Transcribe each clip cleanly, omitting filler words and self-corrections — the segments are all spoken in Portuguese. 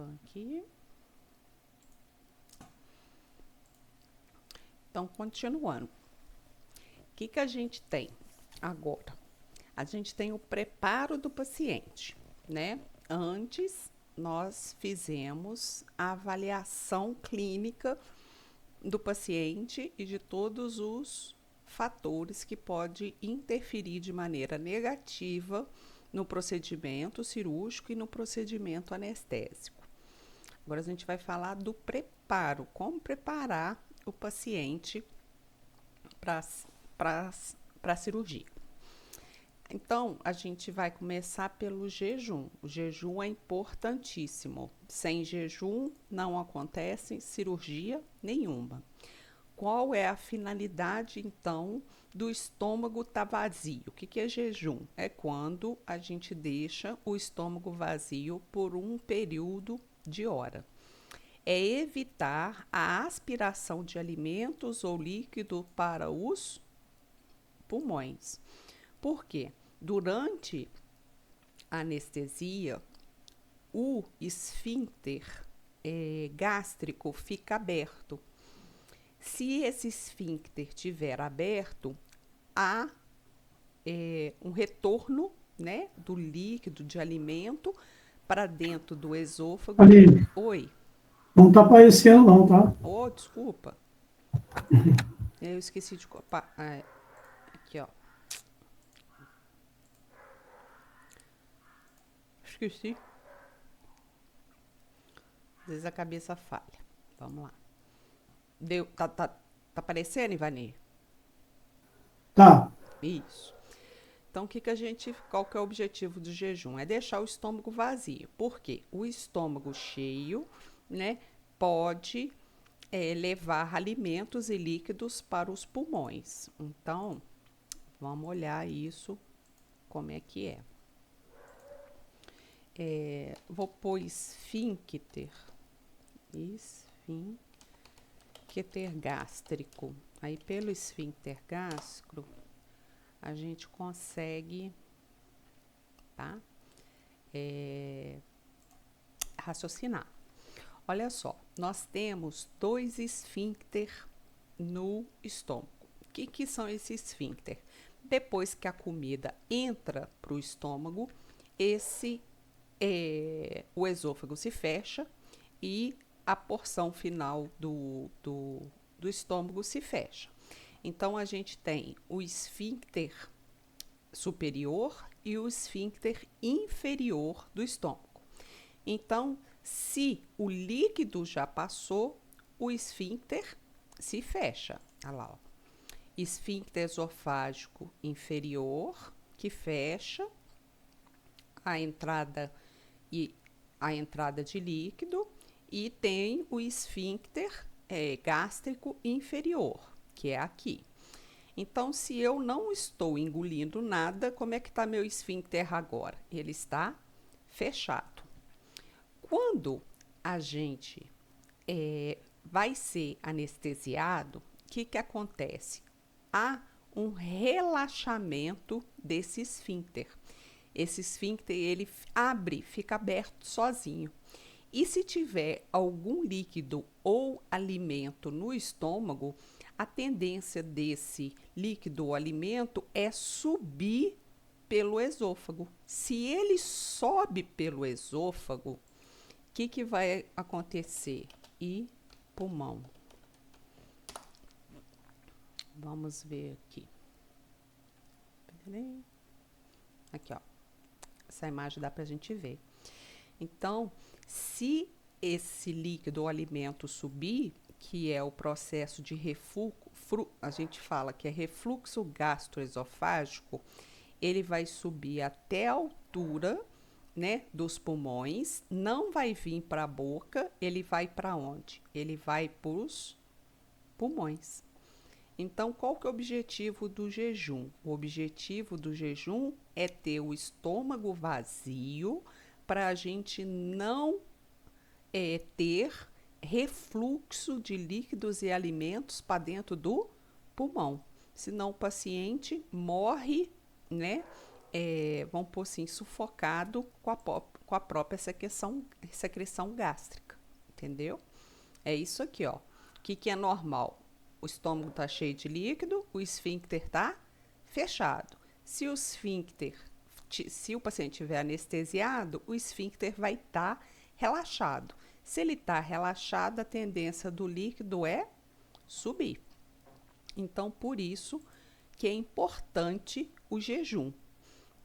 Webcam aqui. Então, continuando. O que a gente tem agora? A gente tem o preparo do paciente, né? Antes, nós fizemos a avaliação clínica do paciente e de todos os fatores que podem interferir de maneira negativa no procedimento cirúrgico e no procedimento anestésico. Agora a gente vai falar do preparo, como preparar o paciente para a cirurgia. Então, a gente vai começar pelo jejum. O jejum é importantíssimo. Sem jejum, não acontece cirurgia nenhuma. Qual é a finalidade, então, do estômago estar vazio? O que é jejum? É quando a gente deixa o estômago vazio por um período de hora. É evitar a aspiração de alimentos ou líquido para os pulmões. Por quê? Durante a anestesia, o esfíncter gástrico fica aberto. Se esse esfíncter estiver aberto, há um retorno, né, do líquido de alimento para dentro do esôfago. Aline, Oi. não tá aparecendo não, tá? Oh, desculpa. Eu esqueci de copar. Aqui, ó. Esqueci. Às vezes a cabeça falha. Vamos lá. Deu, tá aparecendo, Ivani? Tá. Isso. Então, qual que é o objetivo do jejum? É deixar o estômago vazio. Por quê? O estômago cheio, né, pode levar alimentos e líquidos para os pulmões. Então, vamos olhar isso, como é que é. Vou pôr esfíncter gástrico. Aí, pelo esfíncter gástrico, a gente consegue, tá? Raciocinar. Olha só, nós temos 2 esfíncter no estômago. O que são esses esfíncter? Depois que a comida entra para o estômago, o esôfago se fecha e a porção final do estômago se fecha. Então, a gente tem o esfíncter superior e o esfíncter inferior do estômago. Então, se o líquido já passou, o esfíncter se fecha. Olha lá, ó. Esfíncter esofágico inferior, que fecha a entrada de líquido, e tem o esfíncter gástrico inferior, que é aqui. Então, se eu não estou engolindo nada, como é que está meu esfíncter agora? Ele está fechado. Quando a gente vai ser anestesiado, o que acontece? Há um relaxamento desse esfíncter. Esse esfíncter, ele abre, fica aberto sozinho. E se tiver algum líquido ou alimento no estômago, a tendência desse líquido ou alimento é subir pelo esôfago. Se ele sobe pelo esôfago, o que vai acontecer? E pulmão. Vamos ver aqui. Aqui, ó. Essa imagem dá pra gente ver. Então, se esse líquido ou alimento subir, que é o processo de refluxo, a gente fala que é refluxo gastroesofágico, ele vai subir até a altura, né, dos pulmões, não vai vir para a boca, ele vai para onde? Ele vai para os pulmões. Então, qual que é o objetivo do jejum? O objetivo do jejum é ter o estômago vazio para a gente não ter refluxo de líquidos e alimentos para dentro do pulmão. Senão o paciente morre, né? Vamos pôr assim, sufocado com com a própria secreção gástrica, entendeu? É isso aqui, ó. O que é normal? O estômago está cheio de líquido, o esfíncter está fechado. Se o paciente estiver anestesiado, o esfíncter vai estar relaxado. Se ele está relaxado, a tendência do líquido é subir. Então, por isso que é importante o jejum,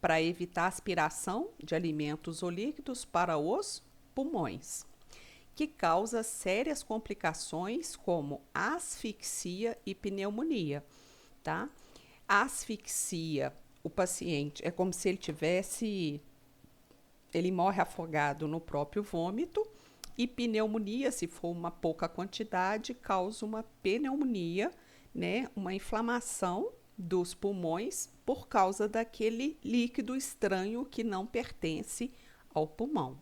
para evitar aspiração de alimentos ou líquidos para os pulmões, que causa sérias complicações como asfixia e pneumonia, tá? A asfixia, o paciente é como se ele morre afogado no próprio vômito, e pneumonia, se for uma pouca quantidade, causa uma pneumonia, né? Uma inflamação dos pulmões por causa daquele líquido estranho que não pertence ao pulmão.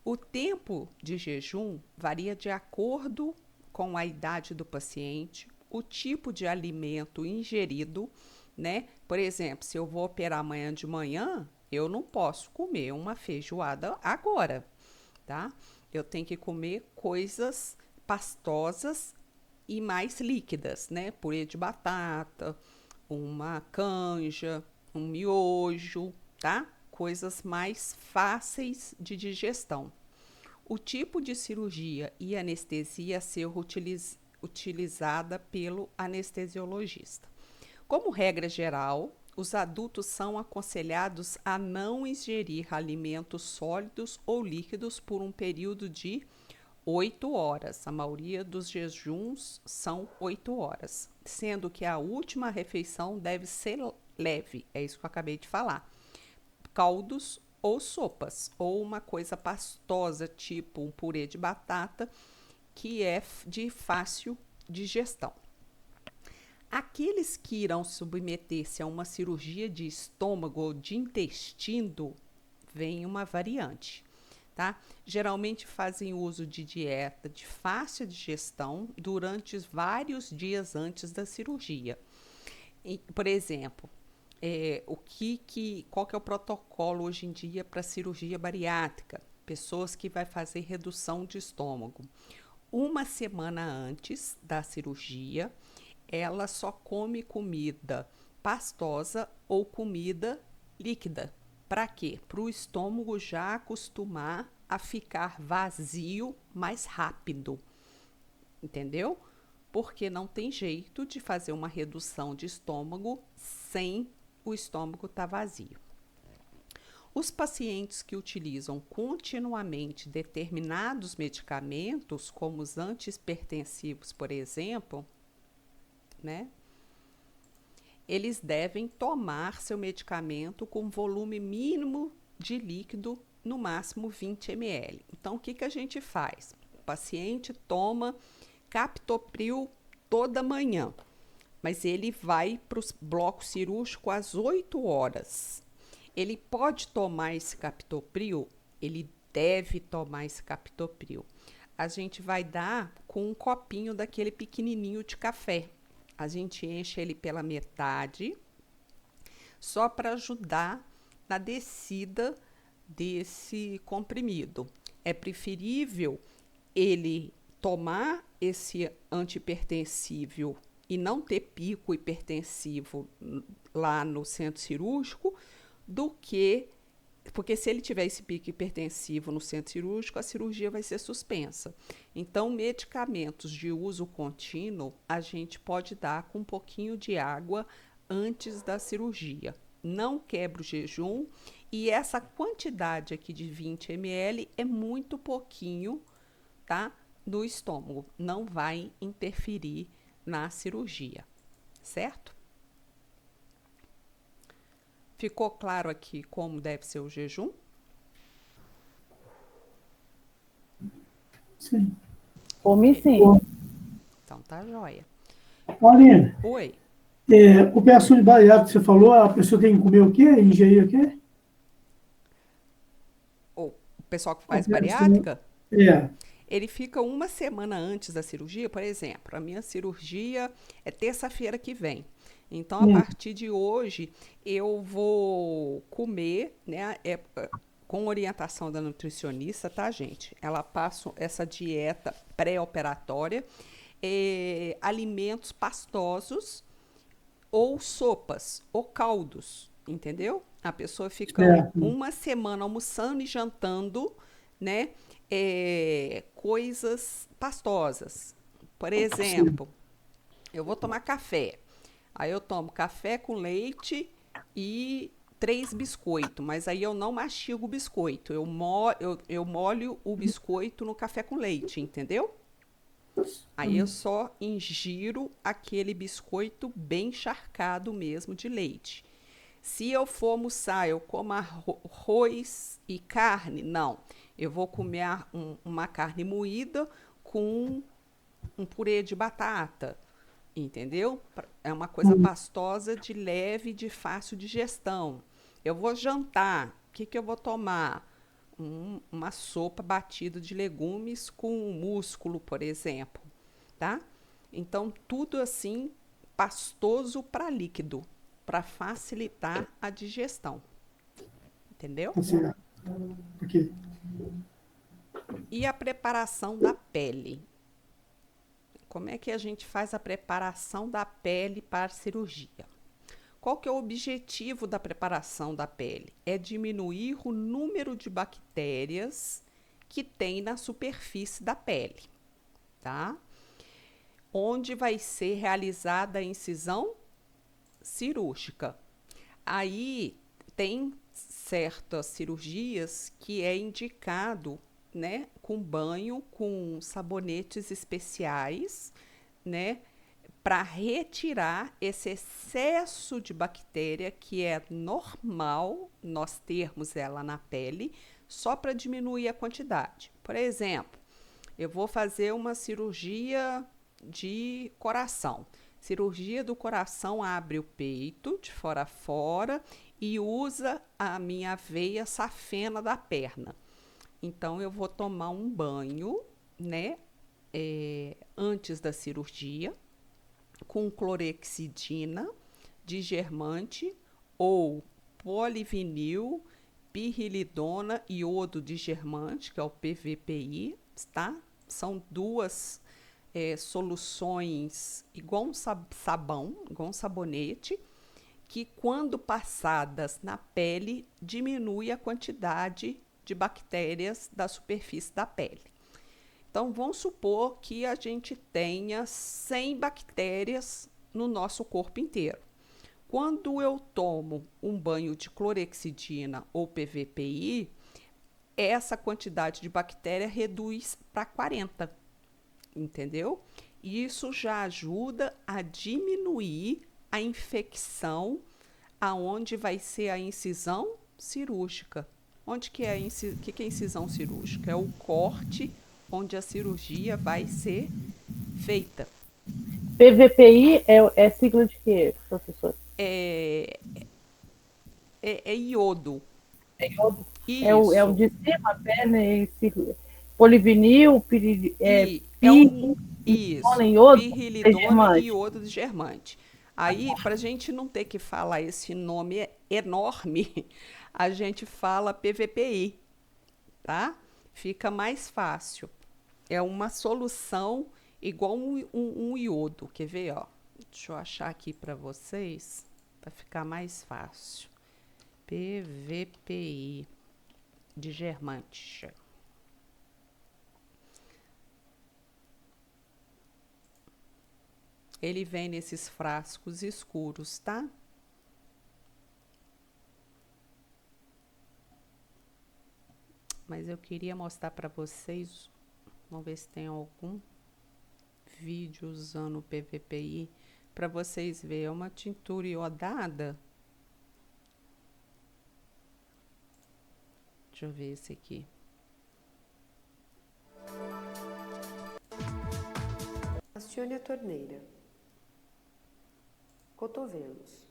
O tempo de jejum varia de acordo com a idade do paciente, o tipo de alimento ingerido, né? Por exemplo, se eu vou operar amanhã de manhã, eu não posso comer uma feijoada agora, tá? Eu tenho que comer coisas pastosas e mais líquidas, né? Purê de batata, uma canja, um miojo, tá? Coisas mais fáceis de digestão. O tipo de cirurgia e anestesia a ser utilizada pelo anestesiologista. Como regra geral, os adultos são aconselhados a não ingerir alimentos sólidos ou líquidos por um período de 8 horas. A maioria dos jejuns são 8 horas, sendo que a última refeição deve ser leve, é isso que eu acabei de falar. Caldos ou sopas, ou uma coisa pastosa, tipo um purê de batata, que é de fácil digestão. Aqueles que irão submeter-se a uma cirurgia de estômago ou de intestino, vem uma variante, tá? Geralmente fazem uso de dieta de fácil digestão durante vários dias antes da cirurgia. Por exemplo, qual que é o protocolo hoje em dia para cirurgia bariátrica? Pessoas que vai fazer redução de estômago. Uma semana antes da cirurgia, ela só come comida pastosa ou comida líquida. Para quê? Para o estômago já acostumar a ficar vazio mais rápido. Entendeu? Porque não tem jeito de fazer uma redução de estômago sem o estômago estar vazio. Os pacientes que utilizam continuamente determinados medicamentos, como os antihipertensivos, por exemplo, né? Eles devem tomar seu medicamento com volume mínimo de líquido, no máximo 20 ml. Então, o que a gente faz? O paciente toma captopril toda manhã, mas ele vai para o bloco cirúrgico às 8 horas. Ele pode tomar esse captopril? Ele deve tomar esse captopril. A gente vai dar com um copinho daquele pequenininho de café. A gente enche ele pela metade, só para ajudar na descida desse comprimido. É preferível ele tomar esse antihipertensivo e não ter pico hipertensivo lá no centro cirúrgico, porque se ele tiver esse pico hipertensivo no centro cirúrgico, a cirurgia vai ser suspensa. Então, medicamentos de uso contínuo, a gente pode dar com um pouquinho de água antes da cirurgia. Não quebra o jejum, e essa quantidade aqui de 20 ml é muito pouquinho, tá? No estômago. Não vai interferir na cirurgia, certo? Ficou claro aqui como deve ser o jejum? Sim. Come sim. Então tá joia. Aline, Oi. operação de bariátrica que você falou, a pessoa tem que comer o quê? Ingerir o quê? O pessoal que faz Operação- bariátrica, É, ele fica uma semana antes da cirurgia, por exemplo. A minha cirurgia é terça-feira que vem. Então, a partir de hoje, eu vou comer, né, com orientação da nutricionista, tá, gente? Ela passa essa dieta pré-operatória, alimentos pastosos ou sopas ou caldos, entendeu? A pessoa fica certo. uma semana almoçando e jantando, né? Coisas pastosas. Por Sim. exemplo, eu vou tomar café. Aí eu tomo café com leite e 3 biscoitos, mas aí eu não mastigo o biscoito. Eu molho o biscoito no café com leite, entendeu? Aí eu só ingiro aquele biscoito bem encharcado mesmo de leite. Se eu for almoçar, eu como arroz e carne? Não. Eu vou comer uma carne moída com um purê de batata, entendeu? É uma coisa pastosa, de leve, de fácil digestão. Eu vou jantar, o que, que eu vou tomar? Uma sopa batida de legumes com músculo, por exemplo, tá? Então, tudo assim, pastoso para líquido, para facilitar a digestão, entendeu? Tá certo. Ok. E a preparação da pele? Como é que a gente faz a preparação da pele para a cirurgia? Qual que é o objetivo da preparação da pele? É diminuir o número de bactérias que tem na superfície da pele, tá? Onde vai ser realizada a incisão cirúrgica. Aí tem certas cirurgias que é indicado, né, com banho com sabonetes especiais, né, para retirar esse excesso de bactéria que é normal nós termos ela na pele, só para diminuir a quantidade. Por exemplo, eu vou fazer uma cirurgia de coração. Cirurgia do coração abre o peito de fora a fora e usa a minha veia safena da perna. Então eu vou tomar um banho, né, antes da cirurgia, com clorexidina, digermante ou polivinil, pirrilidona, iodo digermante, que é o PVPI, tá? São duas soluções igual um sabão, igual um sabonete, que quando passadas na pele diminui a quantidade de bactérias da superfície da pele. Então, vamos supor que a gente tenha 100 bactérias no nosso corpo inteiro. Quando eu tomo um banho de clorexidina ou PVPI, essa quantidade de bactéria reduz para 40, entendeu? Isso já ajuda a diminuir a infecção aonde vai ser a incisão cirúrgica. Onde que é que é incisão cirúrgica? É o corte onde a cirurgia vai ser feita. PVPI é sigla de quê, professor? É, é iodo. É iodo? É o Isso. de cima, né? Polivinil, É um isso. iodo, Pirrilidona e germante. iodo de germante. Aí, para a gente não ter que falar esse nome enorme, a gente fala PVPI, tá? Fica mais fácil. É uma solução igual um iodo. Quer ver, ó? Deixa eu achar aqui para vocês, para ficar mais fácil. PVPI de germante. Ele vem nesses frascos escuros, tá? Mas eu queria mostrar para vocês, vamos ver se tem algum vídeo usando o PVPI, para vocês verem. É uma tintura iodada. Deixa eu ver esse aqui. Acione a torneira. Cotovelos.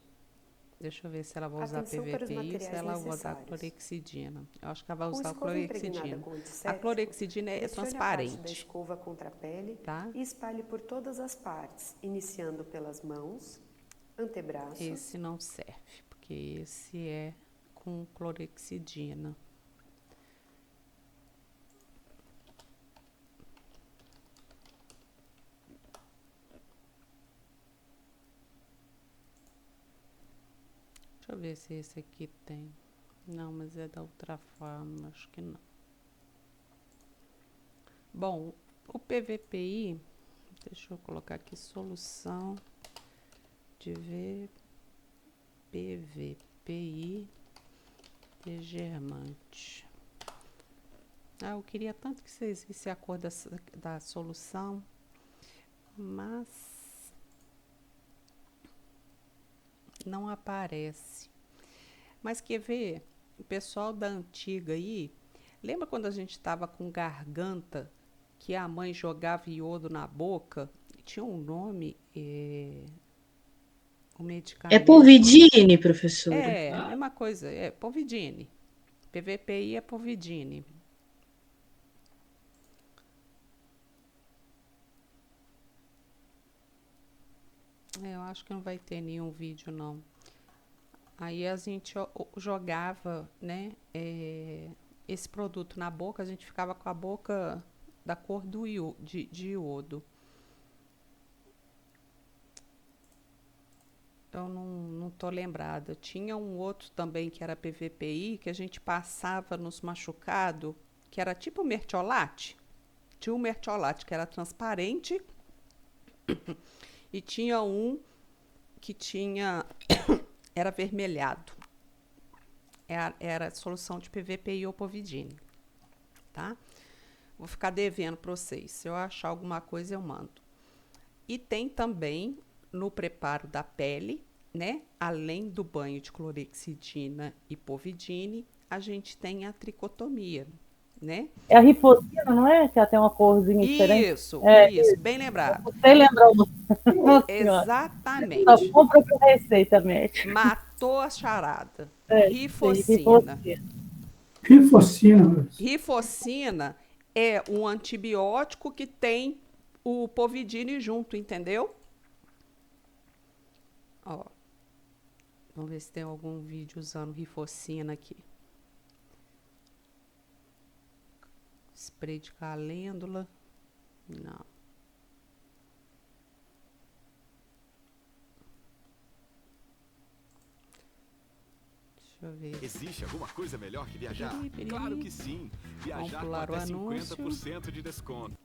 Deixa eu ver se ela vai usar Atenção para os PVPI ou se materiais ela vai usar necessários. clorexidina. Eu acho que ela vai Com usar escova impregnada clorexidina. com A antisséptico, clorexidina é pressione a parte da transparente, escova contra a pele tá? e espalhe por todas as partes, iniciando pelas mãos, antebraços, Esse não serve, porque esse é com clorexidina. eu ver se esse aqui tem. Não, mas é da outra forma, acho que não. Bom, o PVPI, deixa eu colocar aqui, solução de PVPI degermante. Eu queria tanto que vocês vissem a cor da solução, mas não aparece. Mas quer ver? O pessoal da antiga aí, lembra quando a gente estava com garganta, que a mãe jogava iodo na boca? Tinha um nome, o É medicamento. Povidine, professora? É, a mesma coisa, é Povidine. PVPI é Povidine. Eu acho que não vai ter nenhum vídeo, não. Aí a gente jogava, né, esse produto na boca, a gente ficava com a boca da cor de iodo. Eu não tô lembrada. Tinha um outro também que era PVPI, que a gente passava nos machucados, que era tipo mertiolate. Tinha um mertiolate que era transparente e tinha um que era avermelhado. Era solução de PVPI ou Povidine, tá? Vou ficar devendo para vocês. Se eu achar alguma coisa, eu mando. E tem também no preparo da pele, né? Além do banho de clorexidina e Povidine, a gente tem a tricotomia, né? É a rifocina, não é? Que ela tem uma corzinha diferente. Isso, É, isso, bem lembrado. Você lembra o Nossa Senhora. Só Exatamente. compra com receita médica. Matou a charada. É, Rifocina. Rifocina. Rifocina é um antibiótico que tem o Povidine junto, entendeu? Ó, vamos ver se tem algum vídeo usando rifocina aqui. Spray de calêndula. Não. Deixa eu ver. Existe alguma coisa melhor que viajar? Piriri, piriri. Claro que sim. Viajar com pular o até anúncio. 50% de desconto.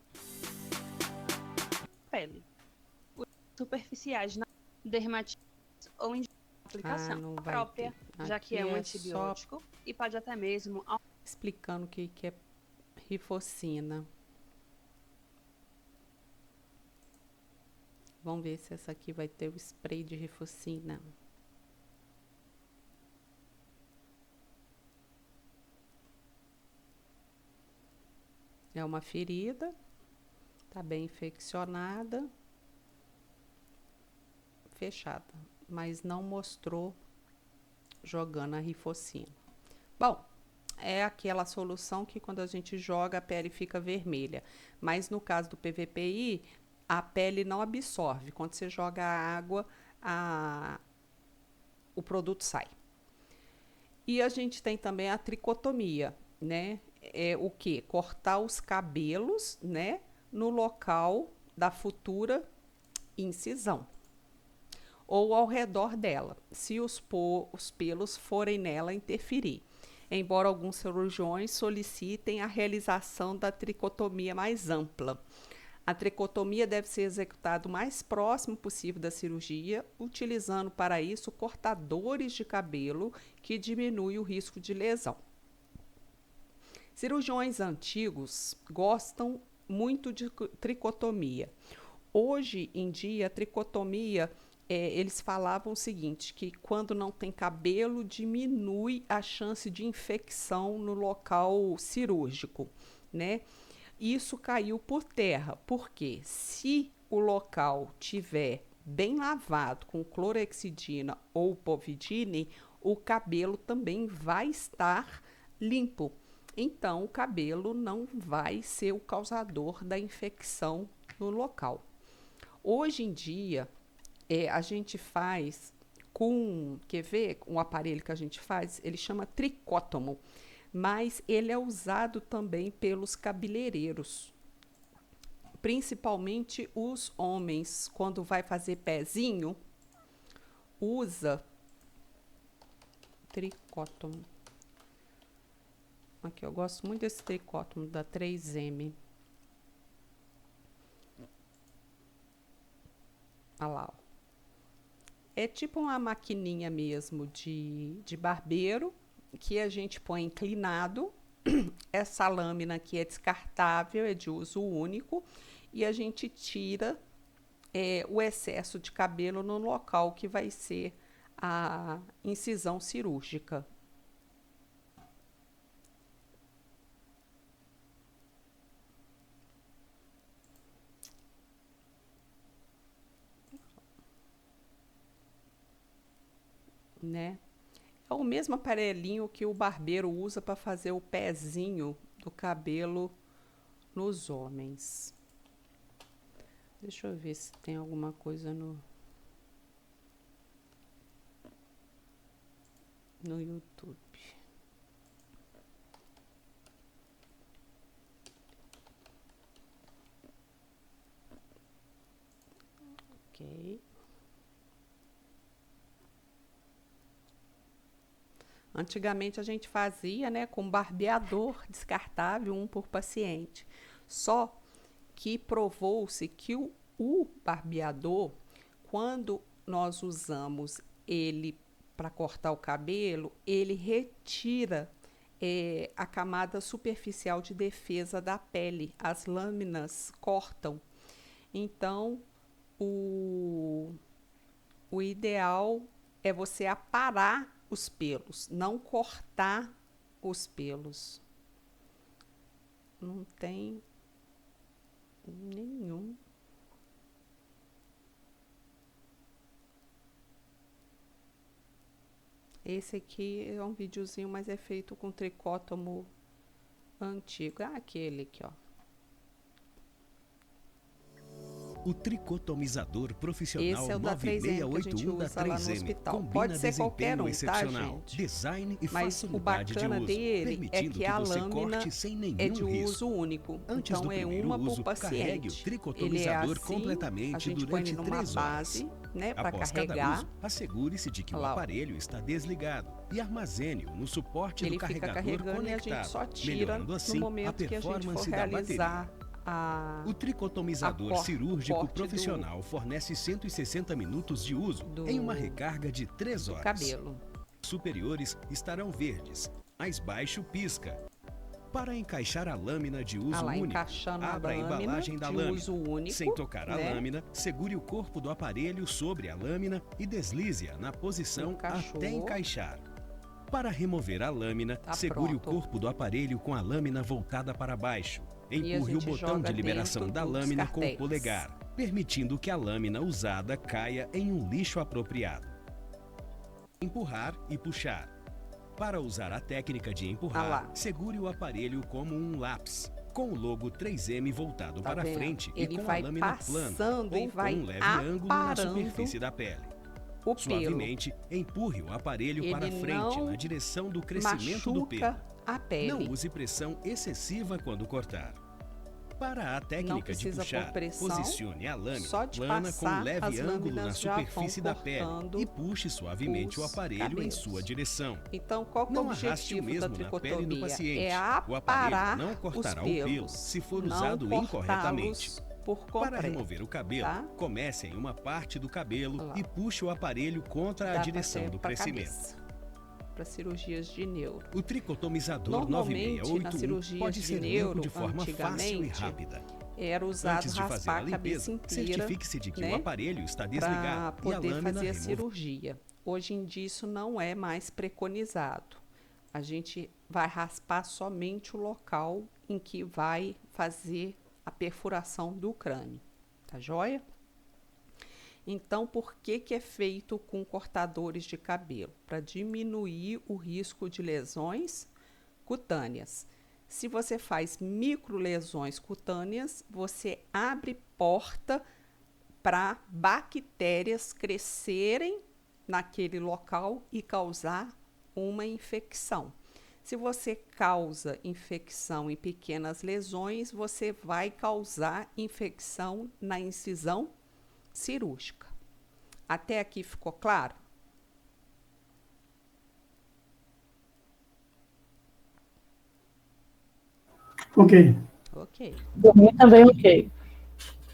Pele. Superficiais na dermatite ou em aplicação não vai própria, ter. já que Aqui é um é antibiótico e pode até mesmo explicando o que é rifocina. Vamos ver se essa aqui vai ter o spray de rifocina. É uma ferida, tá bem infeccionada, fechada, mas não mostrou jogando a rifocina. Bom, é aquela solução que quando a gente joga a pele fica vermelha, mas no caso do PVPI, a pele não absorve. Quando você joga a água, o produto sai. E a gente tem também a tricotomia, né? É o que? Cortar os cabelos, né? No local da futura incisão. Ou ao redor dela, se os pelos forem nela interferir. Embora alguns cirurgiões solicitem a realização da tricotomia mais ampla. A tricotomia deve ser executada o mais próximo possível da cirurgia, utilizando para isso cortadores de cabelo que diminuem o risco de lesão. Cirurgiões antigos gostam muito de tricotomia. Hoje em dia, a tricotomia, eles falavam o seguinte, que quando não tem cabelo, diminui a chance de infecção no local cirúrgico, né? Isso caiu por terra, porque se o local tiver bem lavado com clorexidina ou Povidine, o cabelo também vai estar limpo. Então, o cabelo não vai ser o causador da infecção no local. Hoje em dia, a gente faz quer ver? Um aparelho que a gente faz, ele chama tricótomo, mas ele é usado também pelos cabeleireiros. Principalmente os homens, quando vai fazer pezinho, usa tricótomo. Aqui, eu gosto muito desse tricótomo da 3M. Olha lá, ó. É tipo uma maquininha mesmo de barbeiro, que a gente põe inclinado. Essa lâmina aqui é descartável, é de uso único. E a gente tira o excesso de cabelo no local que vai ser a incisão cirúrgica. Né? É o mesmo aparelhinho que o barbeiro usa para fazer o pezinho do cabelo nos homens. Deixa eu ver se tem alguma coisa no YouTube. Ok. Antigamente a gente fazia, né, com barbeador descartável, um por paciente. Só que provou-se que o barbeador, quando nós usamos ele para cortar o cabelo, ele retira a camada superficial de defesa da pele. As lâminas cortam. Então, o ideal é você aparar os pelos, não cortar os pelos. Não tem nenhum. Esse aqui é um videozinho, mas é feito com tricótomo antigo. Ah, aquele aqui, ó. O tricotomizador profissional Esse é o da 3M que a gente 9681 da usa lá no 3M. hospital. Combina Pode ser qualquer desempenho um, tá, excepcional, gente? design e Mas o facilidade de bacana uso, dele é permitindo que a você lâmina corte sem nenhum é de risco. uso único. Antes Então do é primeiro uma uso, por carregue o paciente. tricotomizador Ele é assim, completamente a gente põe durante ele numa 3 horas. base, né, para Após cada carregar. uso, assegure-se de que o Olha lá, ó. aparelho está desligado e armazene-o no suporte Ele do fica carregador carregando e a conectado, gente só tira melhorando assim no a momento que a gente for performance da realizar bateria. a O tricotomizador cirúrgico profissional fornece 160 minutos de uso em uma recarga de 3 horas. cabelo. Superiores estarão verdes, mais baixo pisca. Para encaixar a lâmina de uso Lá, único, encaixando a abra a lâmina embalagem da de lâmina. uso único, Sem tocar a né? lâmina, segure o corpo do aparelho sobre a lâmina e deslize-a na posição Encaixou. até encaixar. Para remover a lâmina, Tá segure pronto. o corpo do aparelho com a lâmina voltada para baixo. E a Empurre o gente botão joga de liberação dentro da dos lâmina com o cartéis. polegar, permitindo que a lâmina usada caia em um lixo apropriado. Empurrar e puxar. Para usar a técnica de Ah empurrar, lá. segure o aparelho como um lápis, com o logo 3M voltado Tá para vendo? frente Ele e com a vai lâmina plana passando ou e vai com um leve ângulo na aparando superfície da pele. o pelo. Suavemente, empurre o aparelho Ele para frente não na direção do crescimento do pelo. Machuca a pele. Não use pressão excessiva quando cortar. Para a técnica de precisa puxar, pôr pressão, posicione a lâmina só de plana com um passar, leve as ângulo na lâminas já vão superfície da pele cortando e puxe suavemente o os aparelho em cabelos. sua direção. Então, qual que é o Não arraste o objetivo da mesmo na pele do tricotomia? paciente. É O aparar aparelho não cortará os o pelo pelos, se for não usado incorretamente. cortá-los por Para completo. remover o cabelo, tá? comece em uma parte do cabelo Olha lá. e puxe o aparelho contra a Dá direção pra do pra crescimento. cabeça, para cirurgias de neuro. O tricotomizador Normalmente, 9681 nas cirurgias pode de ser neuro, limpo de forma fácil e antigamente, rápida. Era usado Antes de fazer raspar a a cabeça limpeza, inteira, certifique-se de que né, o aparelho está para desligado e a poder lâmina fazer a removida. cirurgia. Hoje em dia isso não é mais preconizado. A gente vai raspar somente o local em que vai fazer a perfuração do crânio. Tá joia? Então, por que que é feito com cortadores de cabelo? Para diminuir o risco de lesões cutâneas. Se você faz microlesões cutâneas, você abre porta para bactérias crescerem naquele local e causar uma infecção. Se você causa infecção em pequenas lesões, você vai causar infecção na incisão cirúrgica. Até aqui ficou claro? Ok. Ok. Dormir também ok.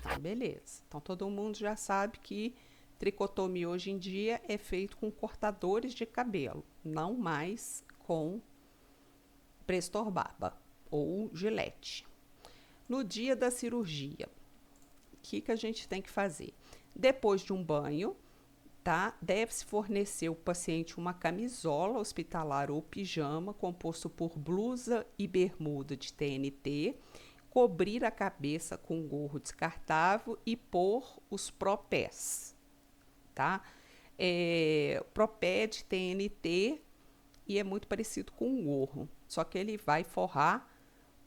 Tá, beleza. Então todo mundo já sabe que tricotomia hoje em dia é feito com cortadores de cabelo, não mais com Prestor Barba ou Gillette. No dia da cirurgia, o que a gente tem que fazer? Depois de um banho, tá? Deve-se fornecer ao paciente uma camisola hospitalar ou pijama composto por blusa e bermuda de TNT, cobrir a cabeça com um gorro descartável e pôr os propés, tá? O propé é de TNT e é muito parecido com um gorro, só que ele vai forrar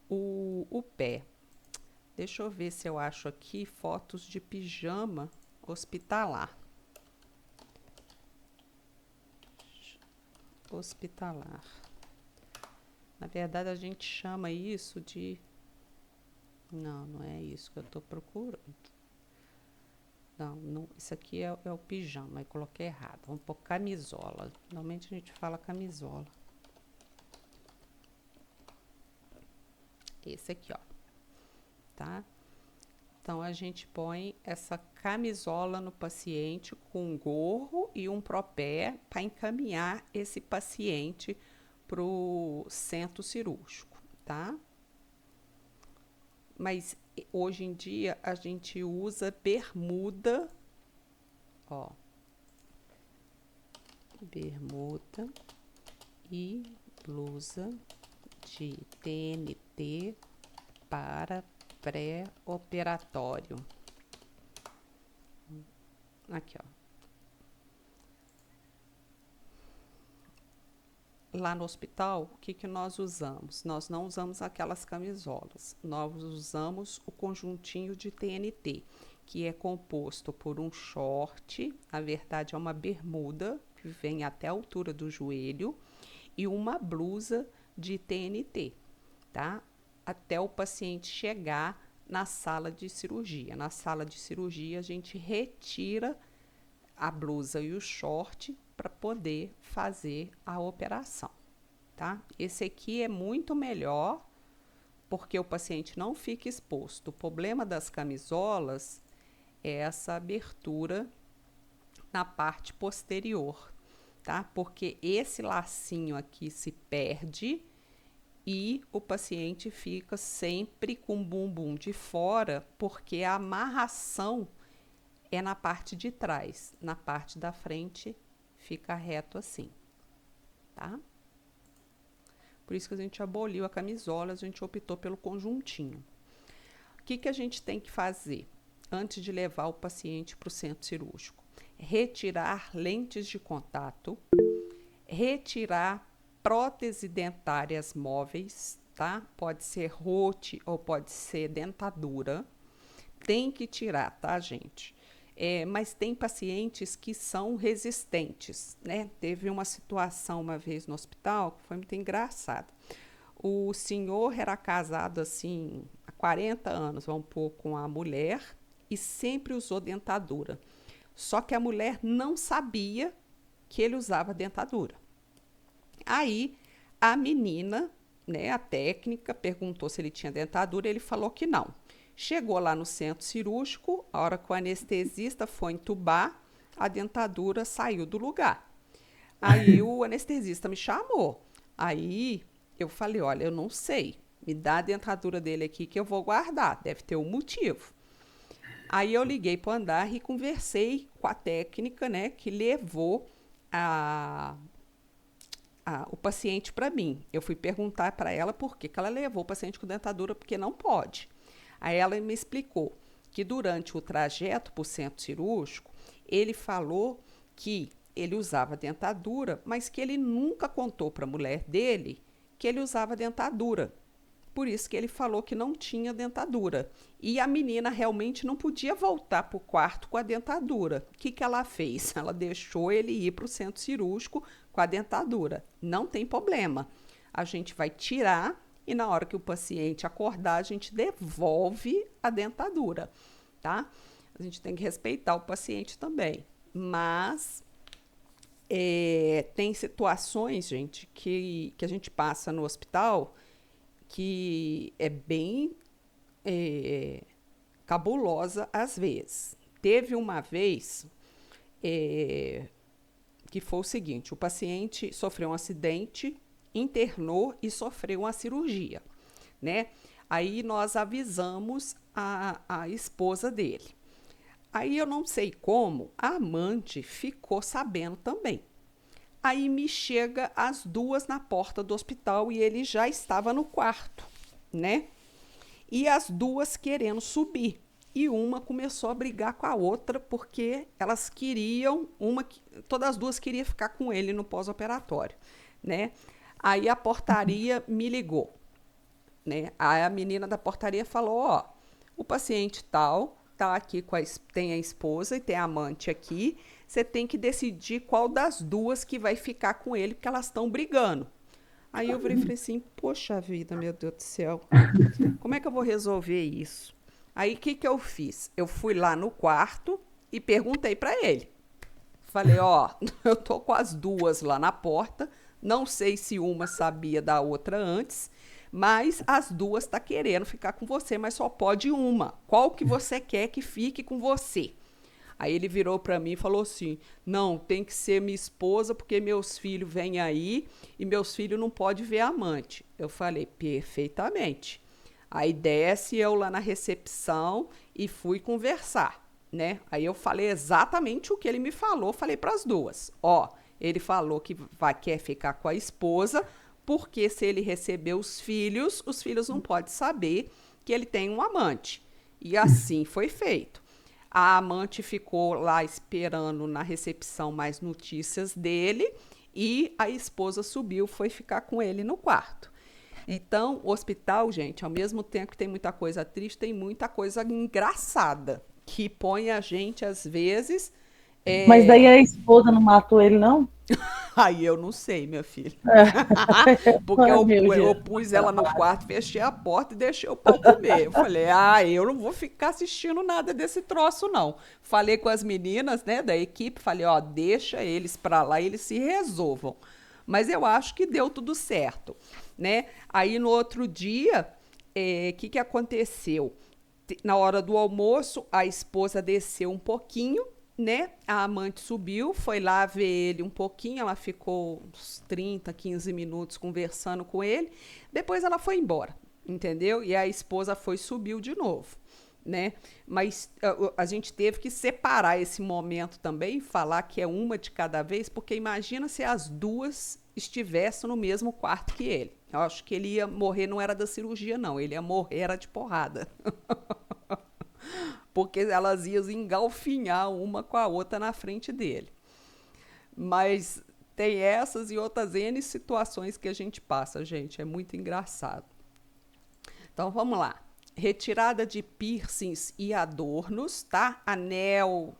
o pé. Deixa eu ver se eu acho aqui fotos de pijama hospitalar. Hospitalar. Na verdade, a gente chama isso de... Não é isso que eu estou procurando. Não, isso aqui é o pijama, eu coloquei errado. Vamos pôr camisola. Normalmente a gente fala camisola. Esse aqui, ó. Tá? Então, a gente põe essa camisola no paciente com um gorro e um propé para encaminhar esse paciente para o centro cirúrgico, tá? Mas hoje em dia a gente usa bermuda, ó, bermuda e blusa de TNT para pré-operatório. Aqui, ó. Lá no hospital, o que nós usamos? Nós não usamos aquelas camisolas, nós usamos o conjuntinho de TNT, que é composto por um short, na verdade é uma bermuda, que vem até a altura do joelho, e uma blusa de TNT, tá? Até o paciente chegar na sala de cirurgia. Na sala de cirurgia, a gente retira a blusa e o short para poder fazer a operação, tá? Esse aqui é muito melhor porque o paciente não fica exposto. O problema das camisolas é essa abertura na parte posterior, tá? Porque esse lacinho aqui se perde e o paciente fica sempre com o bumbum de fora, porque a amarração é na parte de trás. Na parte da frente fica reto assim, tá? Por isso que a gente aboliu a camisola, a gente optou pelo conjuntinho. O que a gente tem que fazer antes de levar o paciente para o centro cirúrgico? Retirar lentes de contato, retirar prótese dentárias móveis, tá? Pode ser rote ou pode ser dentadura. Tem que tirar, tá, gente? Mas tem pacientes que são resistentes, né? Teve uma situação uma vez no hospital que foi muito engraçada. O senhor era casado, assim, há 40 anos, vamos pôr, com a mulher e sempre usou dentadura. Só que a mulher não sabia que ele usava dentadura. Aí, a menina, né, a técnica, perguntou se ele tinha dentadura, ele falou que não. Chegou lá no centro cirúrgico, a hora que o anestesista foi entubar, a dentadura saiu do lugar. Aí o anestesista me chamou. Aí eu falei, olha, eu não sei, me dá a dentadura dele aqui que eu vou guardar, deve ter um motivo. Aí eu liguei para o andar e conversei com a técnica, né, que levou o paciente para mim. Eu fui perguntar para ela por que ela levou o paciente com dentadura, porque não pode. Aí ela me explicou que durante o trajeto para o centro cirúrgico, ele falou que ele usava dentadura, mas que ele nunca contou para a mulher dele que ele usava dentadura. Por isso que ele falou que não tinha dentadura. E a menina realmente não podia voltar para o quarto com a dentadura. O que ela fez? Ela deixou ele ir para o centro cirúrgico com a dentadura. Não tem problema. A gente vai tirar e na hora que o paciente acordar, a gente devolve a dentadura, tá? A gente tem que respeitar o paciente também. Mas tem situações, gente, que a gente passa no hospital que é bem cabulosa às vezes. Teve uma vez que foi o seguinte: o paciente sofreu um acidente, internou e sofreu uma cirurgia, né? Aí nós avisamos a esposa dele. Aí eu não sei como, a amante ficou sabendo também. Aí me chega as duas na porta do hospital e ele já estava no quarto, né? E as duas querendo subir. E uma começou a brigar com a outra porque elas queriam, todas as duas queriam ficar com ele no pós-operatório, né? Aí a portaria me ligou, né? Aí a menina da portaria falou: ó, o paciente tal tá aqui tem a esposa e tem a amante aqui, você tem que decidir qual das duas que vai ficar com ele, porque elas estão brigando. Aí eu falei assim: poxa vida, meu Deus do céu, como é que eu vou resolver isso? Aí o que eu fiz? Eu fui lá no quarto e perguntei para ele. Falei: ó, eu tô com as duas lá na porta, não sei se uma sabia da outra antes, mas as duas tá querendo ficar com você, mas só pode uma. Qual que você quer que fique com você? Aí ele virou para mim e falou assim: não, tem que ser minha esposa, porque meus filhos vêm aí e meus filhos não podem ver a amante. Eu falei: perfeitamente. Aí desce eu lá na recepção e fui conversar, né? Aí eu falei exatamente o que ele me falou, falei para as duas. Ó, ele falou que quer ficar com a esposa, porque se ele receber os filhos não podem saber que ele tem um amante. E assim foi feito. A amante ficou lá esperando na recepção mais notícias dele e a esposa subiu, foi ficar com ele no quarto. Então, o hospital, gente, ao mesmo tempo que tem muita coisa triste, tem muita coisa engraçada, que põe a gente, às vezes... Mas daí a esposa não matou ele, não? Aí eu não sei, minha filha. Porque eu pus ela no quarto, fechei a porta e deixei o pau comer. Eu falei: eu não vou ficar assistindo nada desse troço, não. Falei com as meninas, né, da equipe, falei: ó, deixa eles pra lá e eles se resolvam. Mas eu acho que deu tudo certo, né? Aí no outro dia, que aconteceu? Na hora do almoço, a esposa desceu um pouquinho, né? A amante subiu, foi lá ver ele um pouquinho, ela ficou uns 30, 15 minutos conversando com ele, depois ela foi embora, entendeu? E a esposa subiu de novo, né? Mas a gente teve que separar esse momento também, falar que é uma de cada vez, porque imagina se as duas estivessem no mesmo quarto que ele. Eu acho que ele ia morrer, não era da cirurgia, não, ele ia morrer, era de porrada. Porque elas iam engalfinhar uma com a outra na frente dele. Mas tem essas e outras N situações que a gente passa, gente, é muito engraçado. Então, vamos lá. Retirada de piercings e adornos, tá? Anel,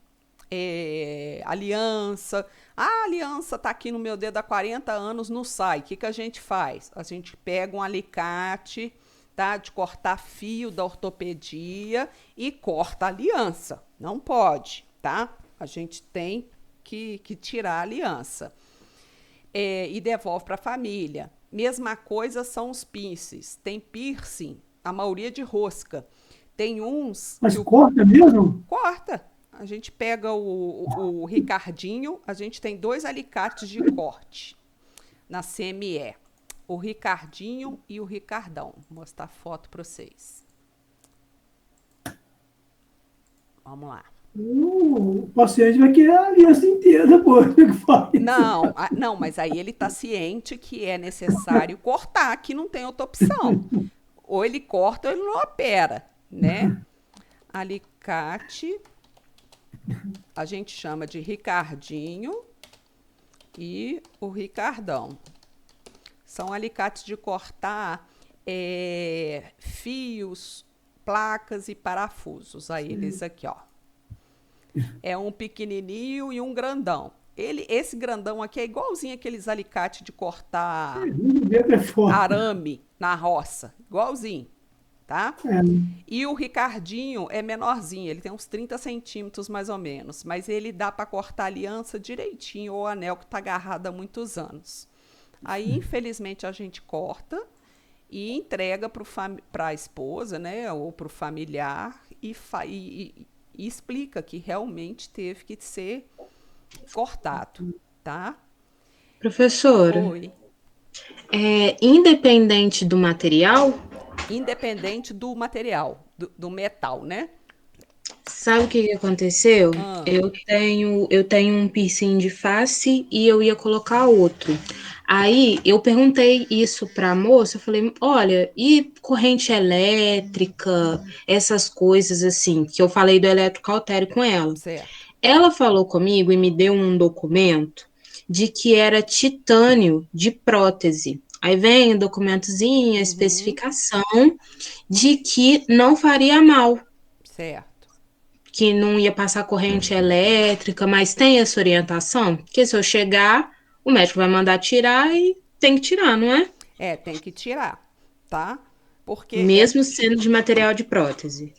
aliança. A aliança tá aqui no meu dedo há 40 anos, não sai. O que a gente faz? A gente pega um alicate, tá? De cortar fio da ortopedia e corta a aliança. Não pode, tá? A gente tem que tirar a aliança. E devolve para a família. Mesma coisa são os piercings. Tem piercing, a maioria de rosca. Tem uns... Mas corta mesmo? Corta. A gente pega o Ricardinho, a gente tem 2 alicates de corte na CME. O Ricardinho e o Ricardão. Vou mostrar a foto para vocês. Vamos lá. O paciente vai querer a aliança inteira depois. Não, mas aí ele está ciente que é necessário cortar, que não tem outra opção. Ou ele corta ou ele não opera, né? Alicate, a gente chama de Ricardinho e o Ricardão. São alicates de cortar fios, placas e parafusos. Aí eles aqui, ó. É um pequenininho e um grandão. Esse grandão aqui é igualzinho aqueles alicates de cortar arame na roça. Igualzinho, tá? E o Ricardinho é menorzinho, ele tem uns 30 centímetros mais ou menos. Mas ele dá para cortar a aliança direitinho ou o anel que está agarrado há muitos anos. Aí, infelizmente, a gente corta e entrega para a esposa, né, ou para o familiar e explica que realmente teve que ser cortado, tá? Professora, Oi. independente do material, Independente do material, do metal, né? sabe o que que aconteceu? Ah, Eu tenho um piercing de face e eu ia colocar outro. Aí eu perguntei isso para a moça, eu falei, olha, e corrente elétrica, essas coisas assim, que eu falei do eletrocautério com ela. certo. Ela falou comigo e me deu um documento de que era titânio de prótese. Aí vem o documentozinho, a Uhum, especificação de que não faria mal, certo. que não ia passar corrente elétrica, mas tem essa orientação? Que se eu chegar, o médico vai mandar tirar e tem que tirar, não é? Tem que tirar, tá? Porque Mesmo sendo de material de prótese.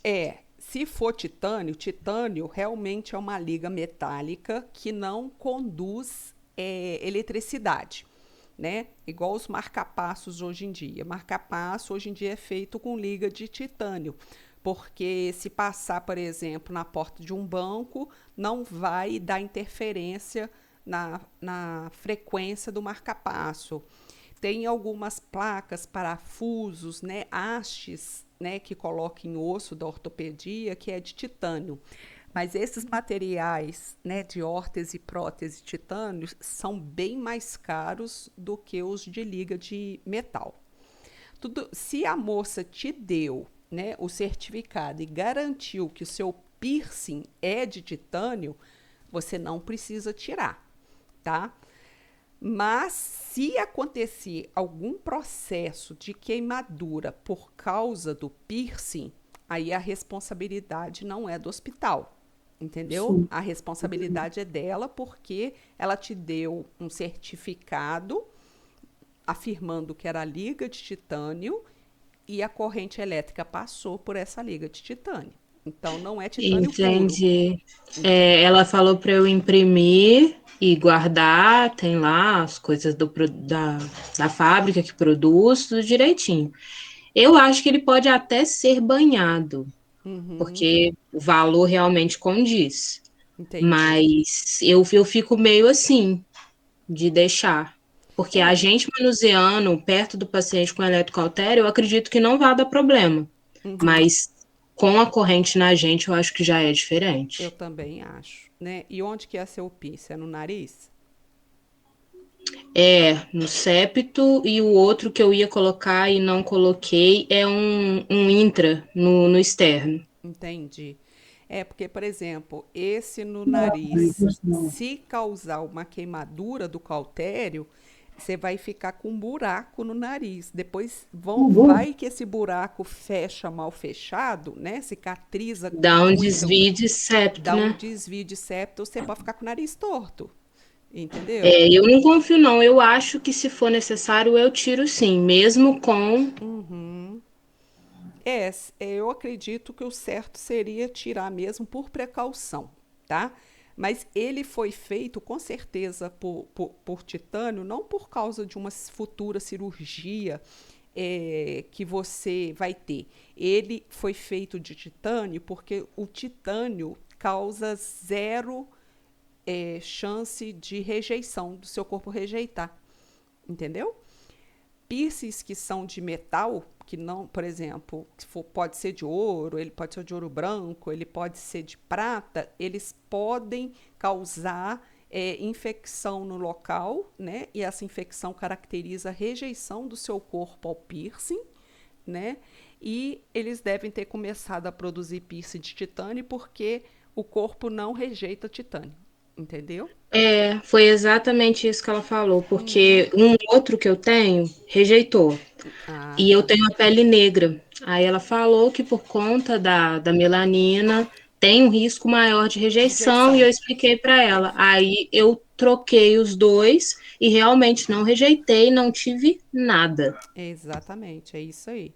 se for titânio, titânio realmente é uma liga metálica que não conduz eletricidade, né? Igual os marca-passos hoje em dia. Marca-passo hoje em dia é feito com liga de titânio, porque se passar, por exemplo, na porta de um banco, não vai dar interferência na frequência do marca-passo. Tem algumas placas, parafusos, né, hastes, né, que colocam em osso da ortopedia, que é de titânio. Mas esses materiais, né, de órtese e prótese titânio são bem mais caros do que os de liga de metal. Se a moça te deu, né, o certificado e garantiu que o seu piercing é de titânio, você não precisa tirar, tá? Mas se acontecer algum processo de queimadura por causa do piercing, aí a responsabilidade não é do hospital, entendeu? Sim. A responsabilidade é dela porque ela te deu um certificado afirmando que era liga de titânio e a corrente elétrica passou por essa liga de titânio. Então não é titânio puro. Entendi. Ela falou para eu imprimir e guardar, tem lá as coisas da fábrica que produz, tudo direitinho. Eu acho que ele pode até ser banhado, Uhum, porque o valor realmente condiz. entendi. Mas eu fico meio assim, de deixar. Porque a É, gente manuseando perto do paciente com eletrocautério, eu acredito que não vai dar problema. uhum. Mas com a corrente na gente, eu acho que já é Eu diferente. também acho, né? E onde que é seu piercing? É no nariz? É, no septo, e o outro que eu ia colocar e não coloquei é um intra no externo. Entendi. É porque, por exemplo, esse no Não, nariz, isso não. se causar uma queimadura do cautério, você vai ficar com um buraco no nariz. Depois Não vou. vai que esse buraco fecha mal fechado, né? Cicatriza Dá um muito, desvio de septo, dá um né? desvio de septo, você pode ficar com o nariz torto, entendeu? É, eu não confio, não. Eu acho que se for necessário, eu tiro sim, mesmo com. Uhum. Eu acredito que o certo seria tirar mesmo por precaução, tá? Mas ele foi feito com certeza por titânio, não por causa de uma futura cirurgia que você vai ter. Ele foi feito de titânio porque o titânio causa zero chance de rejeição, do seu corpo rejeitar, entendeu? Piercings que são de metal, que não, por exemplo, pode ser de ouro, ele pode ser de ouro branco, ele pode ser de prata, eles podem causar infecção no local, né? E essa infecção caracteriza a rejeição do seu corpo ao piercing, né? E eles devem ter começado a produzir piercing de titânio porque o corpo não rejeita titânio, entendeu? É, foi exatamente isso que ela falou, porque um outro que eu tenho rejeitou. Ah, E eu tá. tenho a pele negra. Aí ela falou que por conta da melanina tem um risco maior de rejeição e eu Rejeição. expliquei para ela. Perfeito. Aí eu troquei os dois e realmente não rejeitei, não tive nada. Exatamente, é isso aí.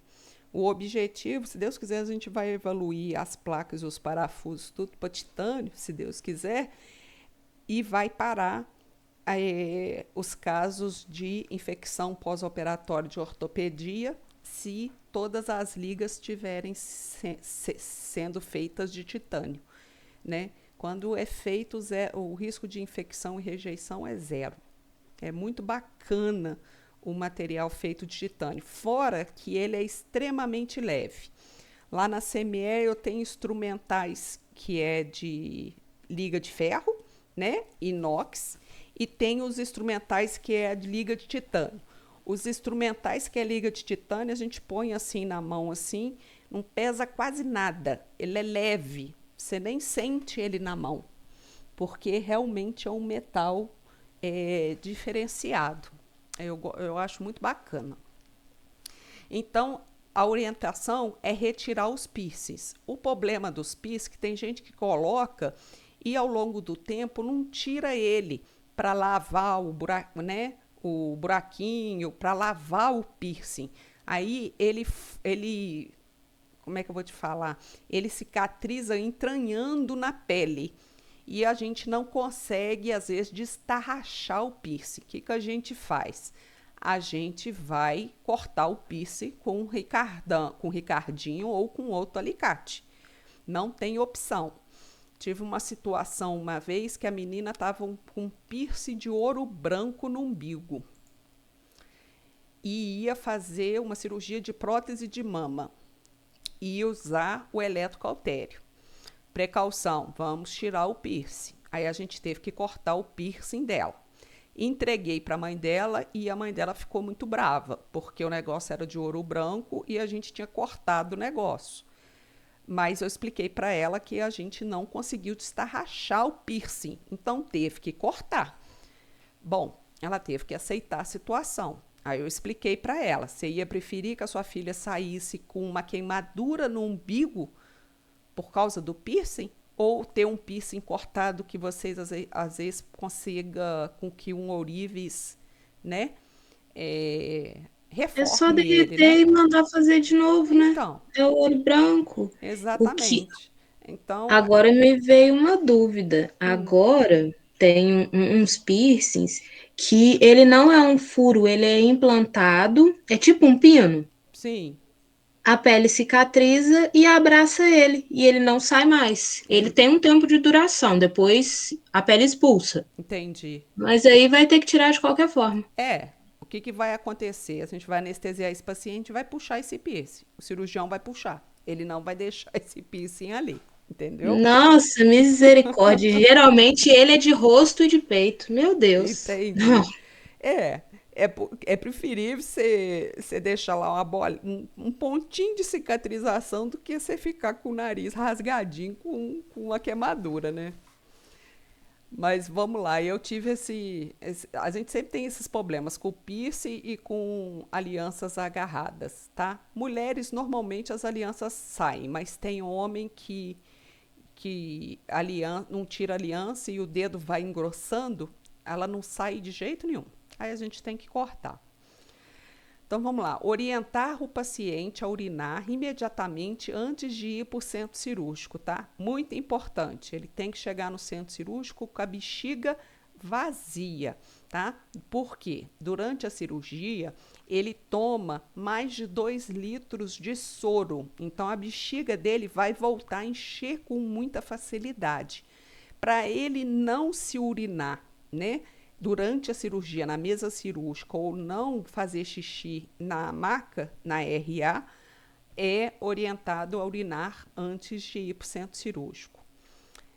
O objetivo, se Deus quiser, a gente vai evoluir as placas e os parafusos, tudo para titânio, se Deus quiser, e vai parar os casos de infecção pós-operatória de ortopedia, se todas as ligas estiverem sendo feitas de titânio, né? Quando é feito, o risco de infecção e rejeição é zero. É muito bacana o material feito de titânio, fora que ele é extremamente leve. Lá na CME eu tenho instrumentais que é de liga de ferro, né? Inox, e tem os instrumentais que é de liga de titânio. Os instrumentais que é liga de titânio, a gente põe assim na mão, assim, não pesa quase nada. Ele é leve, você nem sente ele na mão, porque realmente é um metal diferenciado. Eu acho muito bacana. Então, a orientação é retirar os piercings. O problema dos piercings é que tem gente que coloca e ao longo do tempo não tira ele para lavar o buraco, né? O buraquinho, para lavar o piercing. Aí ele, como é que eu vou te falar? Ele cicatriza entranhando na pele. E a gente não consegue, às vezes, destarrachar o piercing. O que a gente faz? A gente vai cortar o piercing com um ricardinho ou com outro alicate. Não tem opção. Tive uma situação uma vez que a menina estava com um piercing de ouro branco no umbigo e ia fazer uma cirurgia de prótese de mama e ia usar o eletrocautério. Precaução, vamos tirar o piercing. Aí a gente teve que cortar o piercing dela. Entreguei para a mãe dela e a mãe dela ficou muito brava, porque o negócio era de ouro branco e a gente tinha cortado o negócio. Mas eu expliquei para ela que a gente não conseguiu destarrachar o piercing, então teve que cortar. Bom, ela teve que aceitar a situação. Aí eu expliquei para ela, você ia preferir que a sua filha saísse com uma queimadura no umbigo por causa do piercing? Ou ter um piercing cortado que vocês às vezes consiga com que um ourives, né, reforme É só ele, derreter né? e mandar fazer de novo, né? Então, É o ouro branco. O que exatamente. Então, agora me veio uma dúvida. hum, Agora tem uns piercings que ele não é um furo, ele é implantado, é tipo um pino. sim, A pele cicatriza e abraça ele, e ele não sai mais. Ele tem um tempo de duração, depois a pele expulsa. entendi. Mas aí vai ter que tirar de qualquer forma. O que vai acontecer? A gente vai anestesiar esse paciente e vai puxar esse piercing. O cirurgião vai puxar. Ele não vai deixar esse piercing ali, entendeu? Nossa, misericórdia. Geralmente ele é de rosto e de peito. Meu Deus. Não. Entendi. É preferível você deixar lá uma bola, um pontinho de cicatrização do que você ficar com o nariz rasgadinho com uma queimadura, né? Mas vamos lá, eu tive a gente sempre tem esses problemas com o piercing e com alianças agarradas, tá? Mulheres, normalmente as alianças saem, mas tem homem que não tira a aliança e o dedo vai engrossando, ela não sai de jeito nenhum. Aí a gente tem que cortar. Então vamos lá, orientar o paciente a urinar imediatamente antes de ir para o centro cirúrgico, tá? Muito importante, ele tem que chegar no centro cirúrgico com a bexiga vazia, tá? Por quê? Durante a cirurgia, ele toma mais de 2 litros de soro, então a bexiga dele vai voltar a encher com muita facilidade. Para ele não se urinar, né? Durante a cirurgia, na mesa cirúrgica, ou não fazer xixi na maca, na RA, é orientado a urinar antes de ir para o centro cirúrgico.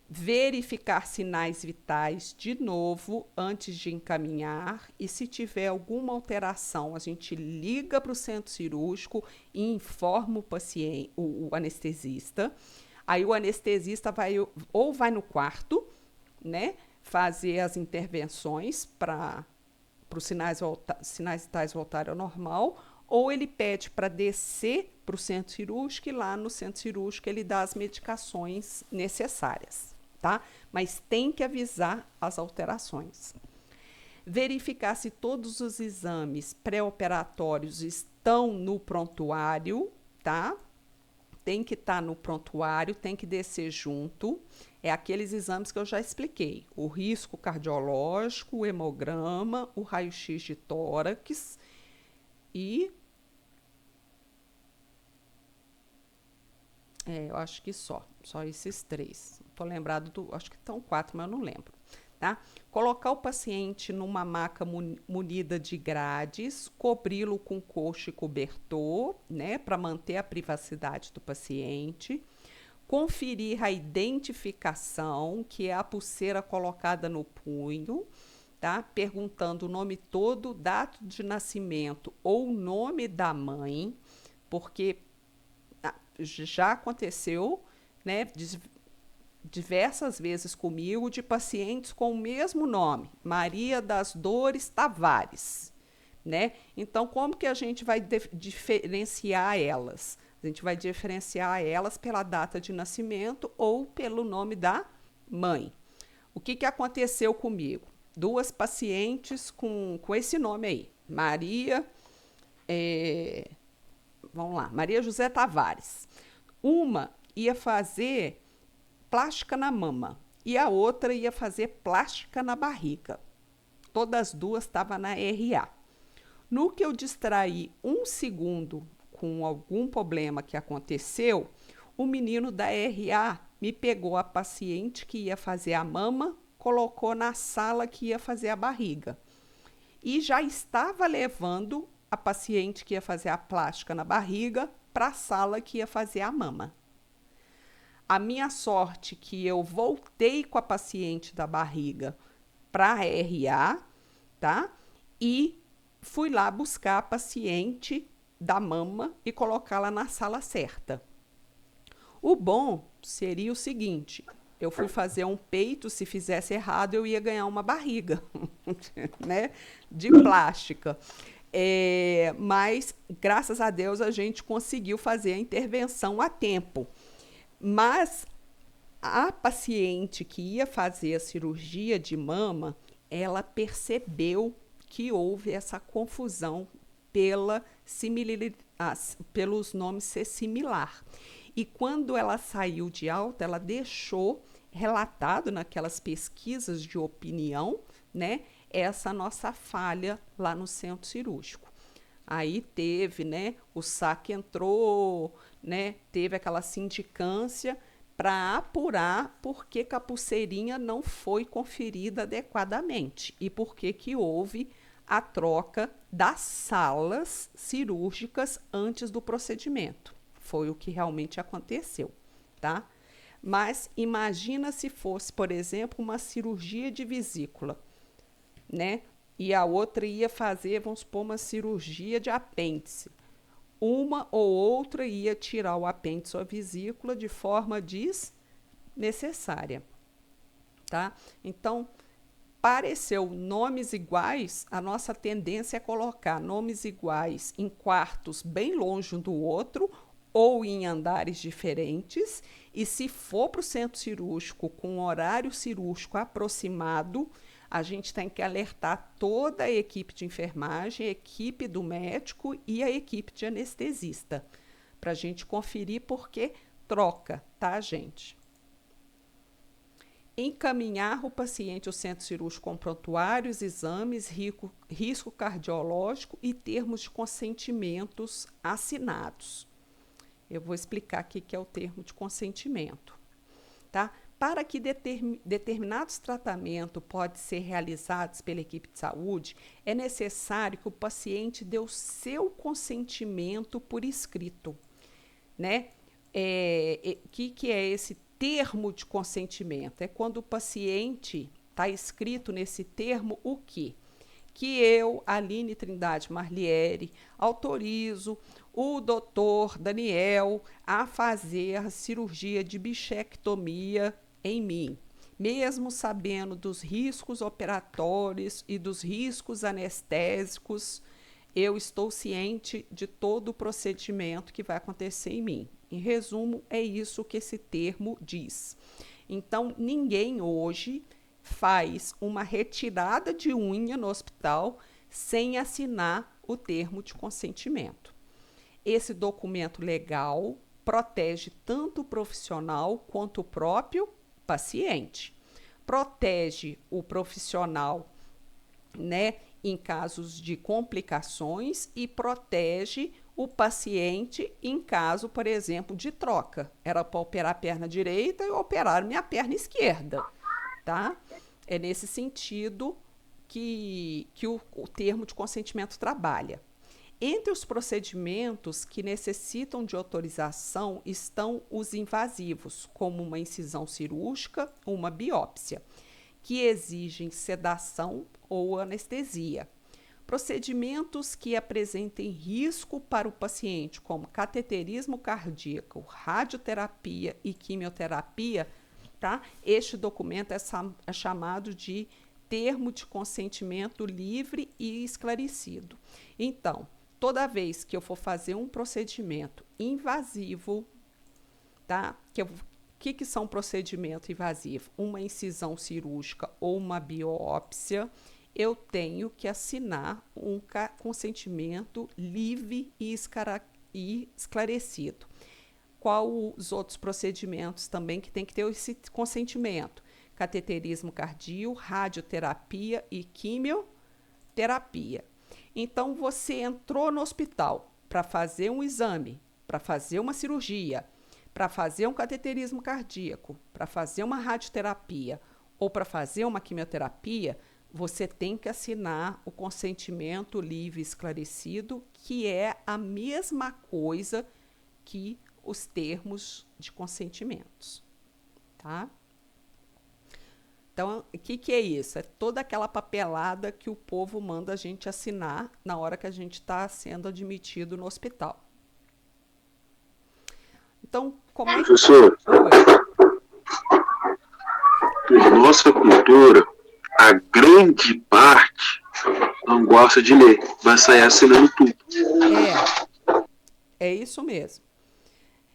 Verificar sinais vitais de novo antes de encaminhar e se tiver alguma alteração, a gente liga para o centro cirúrgico e informa o paciente, o anestesista. Aí o anestesista vai no quarto, né? Fazer as intervenções para os sinais vitais voltarem ao normal, ou ele pede para descer para o centro cirúrgico e lá no centro cirúrgico ele dá as medicações necessárias, tá? Mas tem que avisar as alterações. Verificar se todos os exames pré-operatórios estão no prontuário, tá? Tem que estar no prontuário, tem que descer junto. É aqueles exames que eu já expliquei. O risco cardiológico, o hemograma, o raio-x de tórax e Eu acho que só esses 3. Estou lembrado acho que estão 4, mas eu não lembro. Tá? Colocar o paciente numa maca munida de grades, cobri-lo com coxa e cobertor, né, para manter a privacidade do paciente. Conferir a identificação, que é a pulseira colocada no punho, tá? Perguntando o nome todo, data de nascimento ou nome da mãe, porque já aconteceu, né, diversas vezes comigo, de pacientes com o mesmo nome, Maria das Dores Tavares, né? Então, como que a gente vai diferenciar elas? A gente vai diferenciar elas pela data de nascimento ou pelo nome da mãe. O que aconteceu comigo? 2 pacientes com esse nome aí, Maria, vamos lá, Maria José Tavares. Uma ia fazer plástica na mama e a outra ia fazer plástica na barriga. Todas as 2 estavam na RA. No que eu distraí 1 segundo com algum problema que aconteceu, o menino da RA me pegou a paciente que ia fazer a mama, colocou na sala que ia fazer a barriga. E já estava levando a paciente que ia fazer a plástica na barriga para a sala que ia fazer a mama. A minha sorte que eu voltei com a paciente da barriga para a RA, tá? E fui lá buscar a paciente da mama e colocá-la na sala certa. O bom seria o seguinte: eu fui fazer um peito, se fizesse errado, eu ia ganhar uma barriga, né? De plástica. Mas, graças a Deus, a gente conseguiu fazer a intervenção a tempo. Mas a paciente que ia fazer a cirurgia de mama, ela percebeu que houve essa confusão pelos nomes ser similar. E quando ela saiu de alta, ela deixou relatado naquelas pesquisas de opinião, né, essa nossa falha lá no centro cirúrgico. Aí teve, né, o SAC entrou, né, teve aquela sindicância para apurar por que a pulseirinha não foi conferida adequadamente e por que houve a troca das salas cirúrgicas antes do procedimento. Foi o que realmente aconteceu, tá? Mas imagina se fosse, por exemplo, uma cirurgia de vesícula, né? E a outra ia fazer, vamos supor, uma cirurgia de apêndice. Uma ou outra ia tirar o apêndice ou a vesícula de forma desnecessária, tá? Então, pareceu nomes iguais, a nossa tendência é colocar nomes iguais em quartos bem longe um do outro ou em andares diferentes, e se for para o centro cirúrgico com horário cirúrgico aproximado, a gente tem que alertar toda a equipe de enfermagem, a equipe do médico e a equipe de anestesista, para a gente conferir porque troca, tá, gente? Encaminhar o paciente ao centro cirúrgico com prontuários, exames, risco cardiológico e termos de consentimentos assinados. Eu vou explicar aqui que é o termo de consentimento, tá? Para que determinados tratamentos podem ser realizados pela equipe de saúde, é necessário que o paciente dê o seu consentimento por escrito, né? Que é esse termo de consentimento? É quando o paciente, está escrito nesse termo o quê? Que eu, Aline Trindade Marliere, autorizo o doutor Daniel a fazer a cirurgia de bichectomia em mim, mesmo sabendo dos riscos operatórios e dos riscos anestésicos, eu estou ciente de todo o procedimento que vai acontecer em mim. Em resumo, é isso que esse termo diz. Então, ninguém hoje faz uma retirada de unha no hospital sem assinar o termo de consentimento. Esse documento legal protege tanto o profissional quanto o próprio paciente. Protege o profissional, né, em casos de complicações e protege o paciente em caso, por exemplo, de troca. Era para operar a perna direita e operaram minha perna esquerda, tá? É nesse sentido que o termo de consentimento trabalha. Entre os procedimentos que necessitam de autorização estão os invasivos, como uma incisão cirúrgica ou uma biópsia, que exigem sedação ou anestesia. Procedimentos que apresentem risco para o paciente, como cateterismo cardíaco, radioterapia e quimioterapia, tá? Este documento é chamado de termo de consentimento livre e esclarecido. Então, toda vez que eu for fazer um procedimento invasivo, tá? Que são procedimento invasivo? Uma incisão cirúrgica ou uma biópsia, eu tenho que assinar um consentimento livre e esclarecido. Qual os outros procedimentos também que tem que ter esse consentimento? Cateterismo cardíaco, radioterapia e quimioterapia. Então, você entrou no hospital para fazer um exame, para fazer uma cirurgia, para fazer um cateterismo cardíaco, para fazer uma radioterapia ou para fazer uma quimioterapia, você tem que assinar o consentimento livre e esclarecido, que é a mesma coisa que os termos de consentimentos, tá? Então, o que é isso? É toda aquela papelada que o povo manda a gente assinar na hora que a gente está sendo admitido no hospital. Então, como é que... Professor, por nossa cultura, a grande parte não gosta de ler, vai sair assinando tudo. É isso mesmo.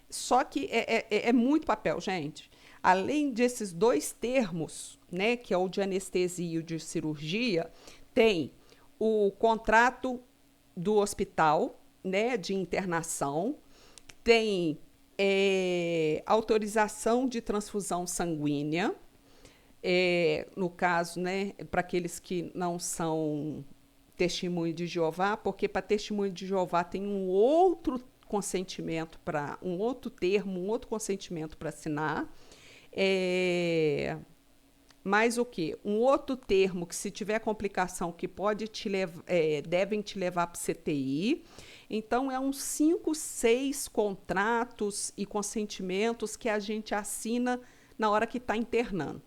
Só que é muito papel, gente. Além desses dois termos, né, que é o de anestesia e o de cirurgia, tem o contrato do hospital, né, de internação, tem autorização de transfusão sanguínea, no caso, né, para aqueles que não são testemunho de Jeová, porque para testemunho de Jeová tem um outro consentimento, um outro termo, um outro consentimento para assinar. Mais o quê? Um outro termo que, se tiver complicação, que pode devem te levar para o CTI. Então, é uns 5, 6 contratos e consentimentos que a gente assina na hora que está internando.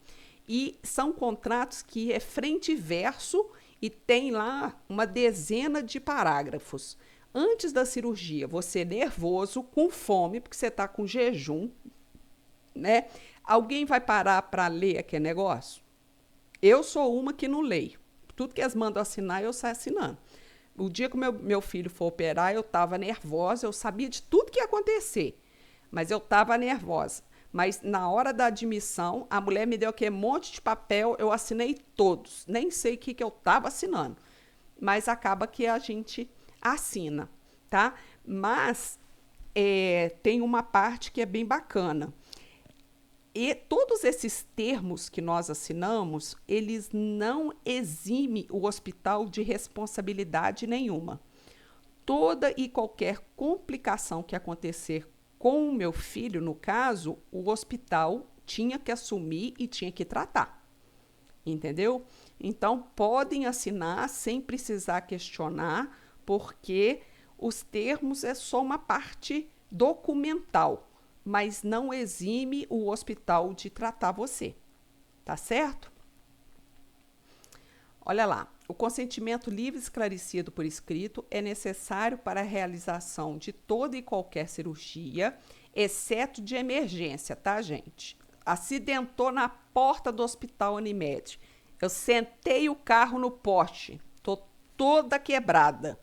E são contratos que é frente e verso e tem lá uma dezena de parágrafos. Antes da cirurgia, você é nervoso, com fome, porque você está com jejum, né? Alguém vai parar para ler aquele negócio? Eu sou uma que não leio. Tudo que eles mandam assinar, eu saio assinando. O dia que meu filho for operar, eu estava nervosa, eu sabia de tudo que ia acontecer, mas eu estava nervosa. Mas na hora da admissão, a mulher me deu aquele monte de papel, eu assinei todos. Nem sei o que eu estava assinando, mas acaba que a gente assina, tá? Mas tem uma parte que é bem bacana. E todos esses termos que nós assinamos, eles não eximem o hospital de responsabilidade nenhuma. Toda e qualquer complicação que acontecer com o meu filho, no caso, o hospital tinha que assumir e tinha que tratar. Entendeu? Então, podem assinar sem precisar questionar, porque os termos é só uma parte documental, mas não exime o hospital de tratar você. Tá certo? Olha lá. O consentimento livre e esclarecido por escrito é necessário para a realização de toda e qualquer cirurgia, exceto de emergência, tá, gente? Acidentou na porta do hospital Unimed. Eu sentei o carro no poste. Tô toda quebrada,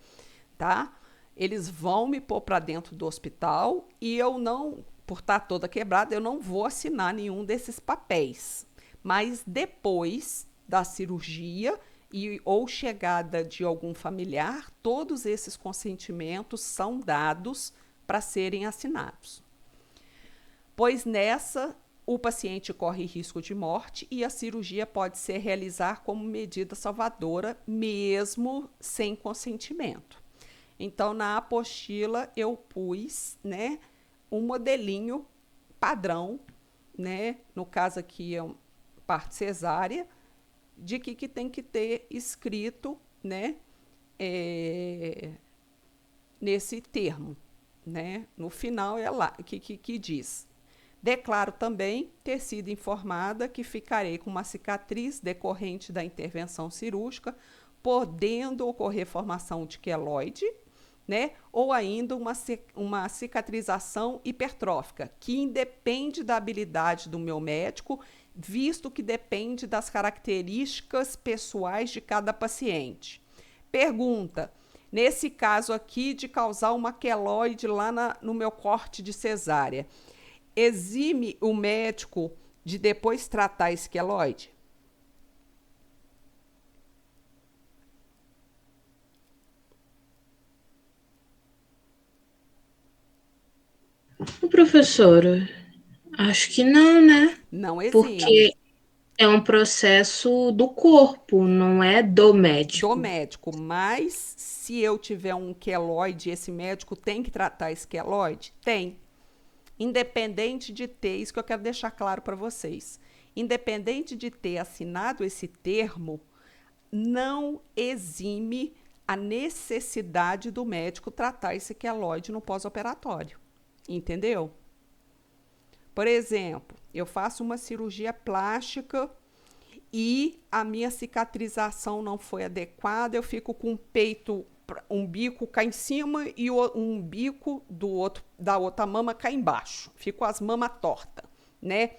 tá? Eles vão me pôr para dentro do hospital e eu não, por estar toda quebrada, eu não vou assinar nenhum desses papéis. Mas depois da cirurgia ou chegada de algum familiar, todos esses consentimentos são dados para serem assinados. Pois nessa, o paciente corre risco de morte e a cirurgia pode ser realizada como medida salvadora, mesmo sem consentimento. Então, na apostila, eu pus, né, um modelinho padrão, né, no caso aqui é parte cesárea, de que tem que ter escrito, né, nesse termo, né? No final é lá que diz: declaro também ter sido informada que ficarei com uma cicatriz decorrente da intervenção cirúrgica, podendo ocorrer formação de queloide, né? Ou ainda uma cicatrização hipertrófica, que independe da habilidade do meu médico, visto que depende das características pessoais de cada paciente. Pergunta: nesse caso aqui de causar uma queloide lá no meu corte de cesárea, exime o médico de depois tratar esse queloide? Professora, acho que não, né? Não exime. Porque é um processo do corpo, não é do médico. Do médico, mas se eu tiver um queloide, esse médico tem que tratar esse queloide? Tem. Independente de ter, isso que eu quero deixar claro para vocês, independente de ter assinado esse termo, não exime a necessidade do médico tratar esse queloide no pós-operatório. Entendeu? Por exemplo, eu faço uma cirurgia plástica e a minha cicatrização não foi adequada, eu fico com o peito, um bico cá em cima e um bico da outra mama cá embaixo. Fico com as mamas tortas, né?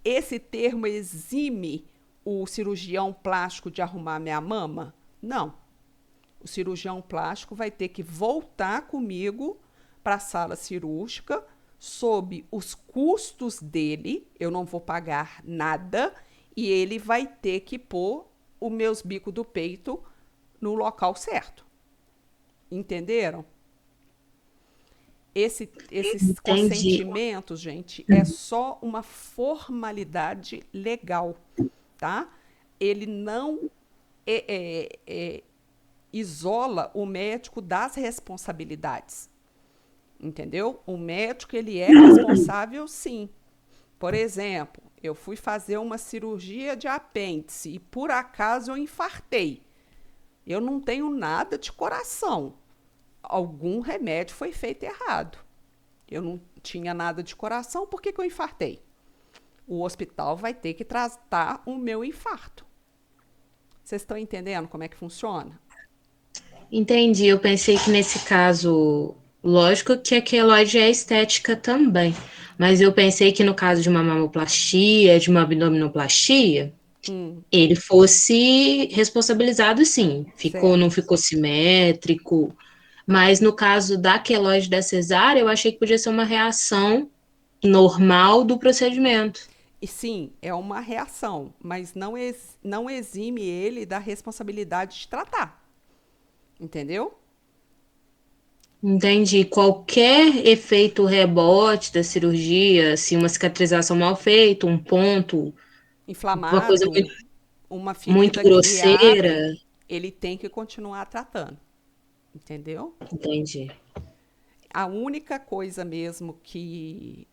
Esse termo exime o cirurgião plástico de arrumar minha mama? Não. O cirurgião plástico vai ter que voltar comigo para a sala cirúrgica, sob os custos dele, eu não vou pagar nada, e ele vai ter que pôr os meus bicos do peito no local certo. Entenderam? Esses consentimentos, gente, é só uma formalidade legal, tá? Ele não isola o médico das responsabilidades. Entendeu? O médico, ele é responsável, sim. Por exemplo, eu fui fazer uma cirurgia de apêndice e, por acaso, eu infartei. Eu não tenho nada de coração. Algum remédio foi feito errado. Eu não tinha nada de coração, por que eu infartei? O hospital vai ter que tratar o meu infarto. Vocês estão entendendo como é que funciona? Entendi. Eu pensei que nesse caso, lógico que a queloide é estética também, mas eu pensei que no caso de uma mamoplastia, de uma abdominoplastia, ele fosse responsabilizado, sim. Não ficou simétrico, mas no caso da queloide da cesárea, eu achei que podia ser uma reação normal do procedimento. E sim, é uma reação, mas não exime ele da responsabilidade de tratar. Entendeu? Entendi. Qualquer efeito rebote da cirurgia, assim, uma cicatrização mal feita, um ponto inflamado, uma coisa uma ferida muito grosseira, que abre, ele tem que continuar tratando. Entendeu? Entendi. A única coisa mesmo que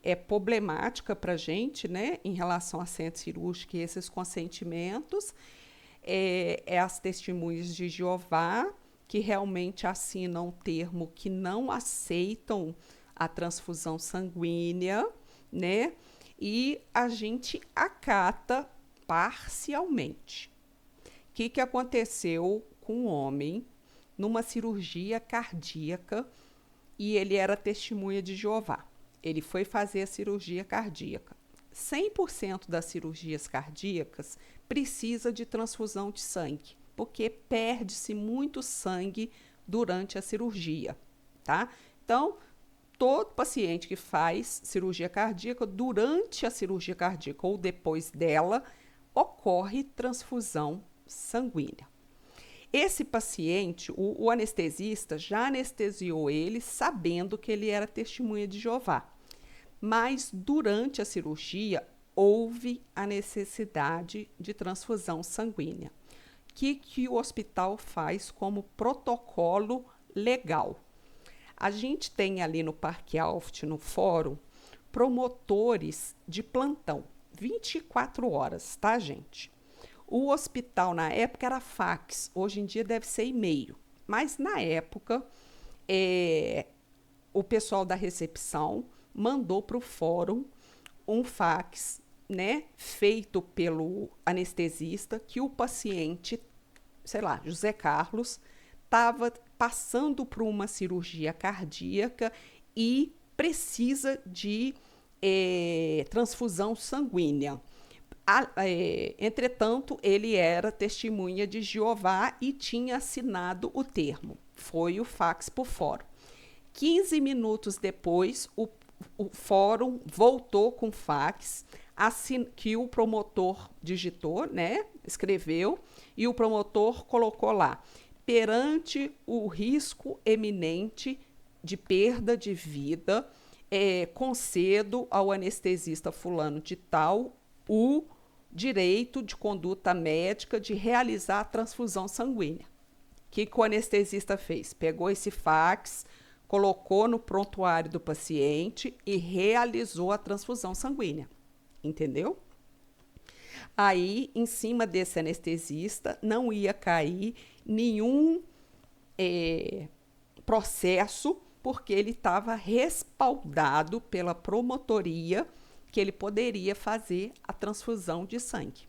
é problemática para a gente, né, em relação a centro cirúrgico e esses consentimentos, é as testemunhas de Jeová, que realmente assinam um termo que não aceitam a transfusão sanguínea, né? E a gente acata parcialmente. O que aconteceu com um homem numa cirurgia cardíaca e ele era testemunha de Jeová? Ele foi fazer a cirurgia cardíaca. 100% das cirurgias cardíacas precisa de transfusão de sangue, porque perde-se muito sangue durante a cirurgia, tá? Então, todo paciente que faz cirurgia cardíaca, durante a cirurgia cardíaca ou depois dela, ocorre transfusão sanguínea. Esse paciente, o anestesista já anestesiou ele sabendo que ele era testemunha de Jeová. Mas durante a cirurgia houve a necessidade de transfusão sanguínea. que o hospital faz como protocolo legal? A gente tem ali no Parque Alft, no fórum, promotores de plantão, 24 horas, tá, gente? O hospital, na época, era fax, hoje em dia deve ser e-mail. Mas, na época, o pessoal da recepção mandou para o fórum um fax, né, feito pelo anestesista, que o paciente, sei lá, José Carlos, estava passando por uma cirurgia cardíaca e precisa de transfusão sanguínea. Entretanto, ele era testemunha de Jeová e tinha assinado o termo. Foi o fax para o fórum. 15 minutos depois, o fórum voltou com fax que o promotor digitou, né, escreveu, e o promotor colocou lá: perante o risco eminente de perda de vida, concedo ao anestesista fulano de tal o direito de conduta médica de realizar a transfusão sanguínea. O que o anestesista fez? Pegou esse fax, colocou no prontuário do paciente e realizou a transfusão sanguínea. Entendeu? Aí, em cima desse anestesista, não ia cair nenhum processo, porque ele estava respaldado pela promotoria que ele poderia fazer a transfusão de sangue.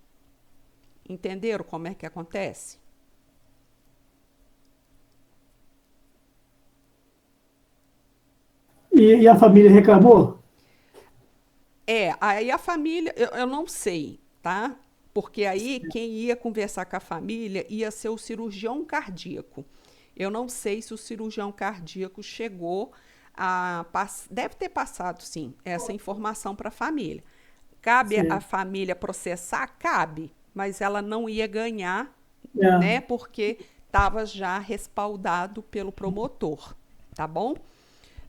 Entenderam como é que acontece? E a família reclamou? Aí a família, eu não sei, tá? Porque aí quem ia conversar com a família ia ser o cirurgião cardíaco. Eu não sei se o cirurgião cardíaco chegou deve ter passado, sim, essa informação para a família. Cabe a família processar? Cabe, mas ela não ia ganhar, né? Porque estava já respaldado pelo promotor, tá bom?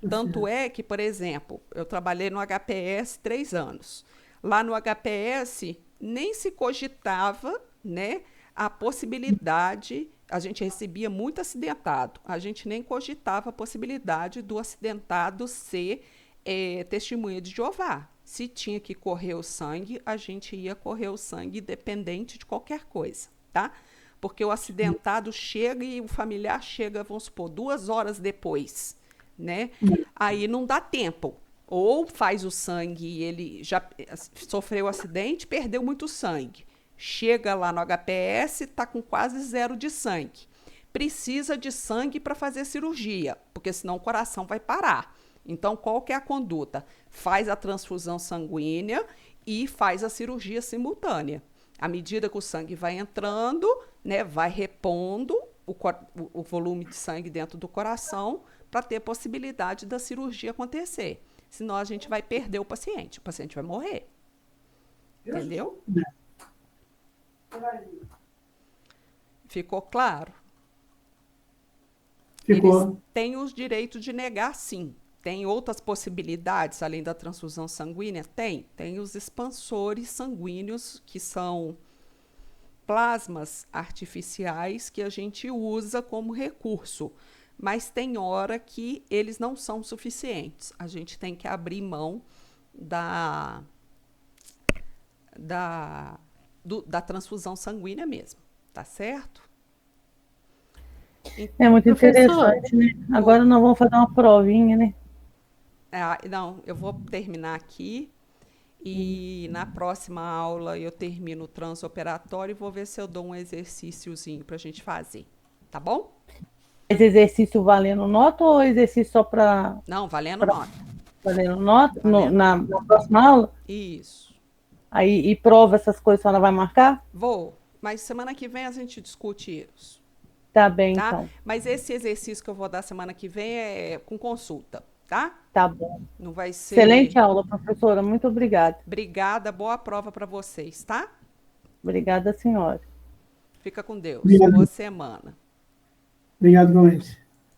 Tanto é que, por exemplo, eu trabalhei no HPS 3 anos. Lá no HPS nem se cogitava, né, a possibilidade, a gente recebia muito acidentado, a gente nem cogitava a possibilidade do acidentado ser testemunha de Jeová. Se tinha que correr o sangue, a gente ia correr o sangue independente de qualquer coisa, tá? Porque o acidentado chega e o familiar chega, vamos supor, 2 horas depois, né? Aí não dá tempo. Ou faz o sangue e ele já sofreu o acidente, perdeu muito sangue. Chega lá no HPS, está com quase 0 de sangue. Precisa de sangue para fazer cirurgia, porque senão o coração vai parar. Então, qual que é a conduta? Faz a transfusão sanguínea e faz a cirurgia simultânea. À medida que o sangue vai entrando, né, vai repondo o volume de sangue dentro do coração para ter possibilidade da cirurgia acontecer. Senão a gente vai perder o paciente vai morrer. Entendeu? Ficou claro? Ficou. Eles têm os direitos de negar, sim. Tem outras possibilidades, além da transfusão sanguínea? Tem os expansores sanguíneos, que são plasmas artificiais que a gente usa como recurso. Mas tem hora que eles não são suficientes. A gente tem que abrir mão da transfusão sanguínea mesmo. Tá certo? É muito interessante, né? Agora nós vamos fazer uma provinha, né? Não, eu vou terminar aqui e na próxima aula eu termino o transoperatório e vou ver se eu dou um exercíciozinho para a gente fazer. Tá bom? Esse exercício valendo nota ou exercício só para... Não, valendo nota. Valendo nota? Na próxima aula? Isso. Aí, e prova, essas coisas, a senhora vai marcar? Vou, mas semana que vem a gente discute isso. Tá bem, tá? então. Mas esse exercício que eu vou dar semana que vem é com consulta, tá? Tá bom. Não vai ser... Excelente aula, professora. Muito obrigada. Obrigada, boa prova para vocês, tá? Obrigada, senhora. Fica com Deus. Obrigado. Boa semana. Obrigado, Gomes.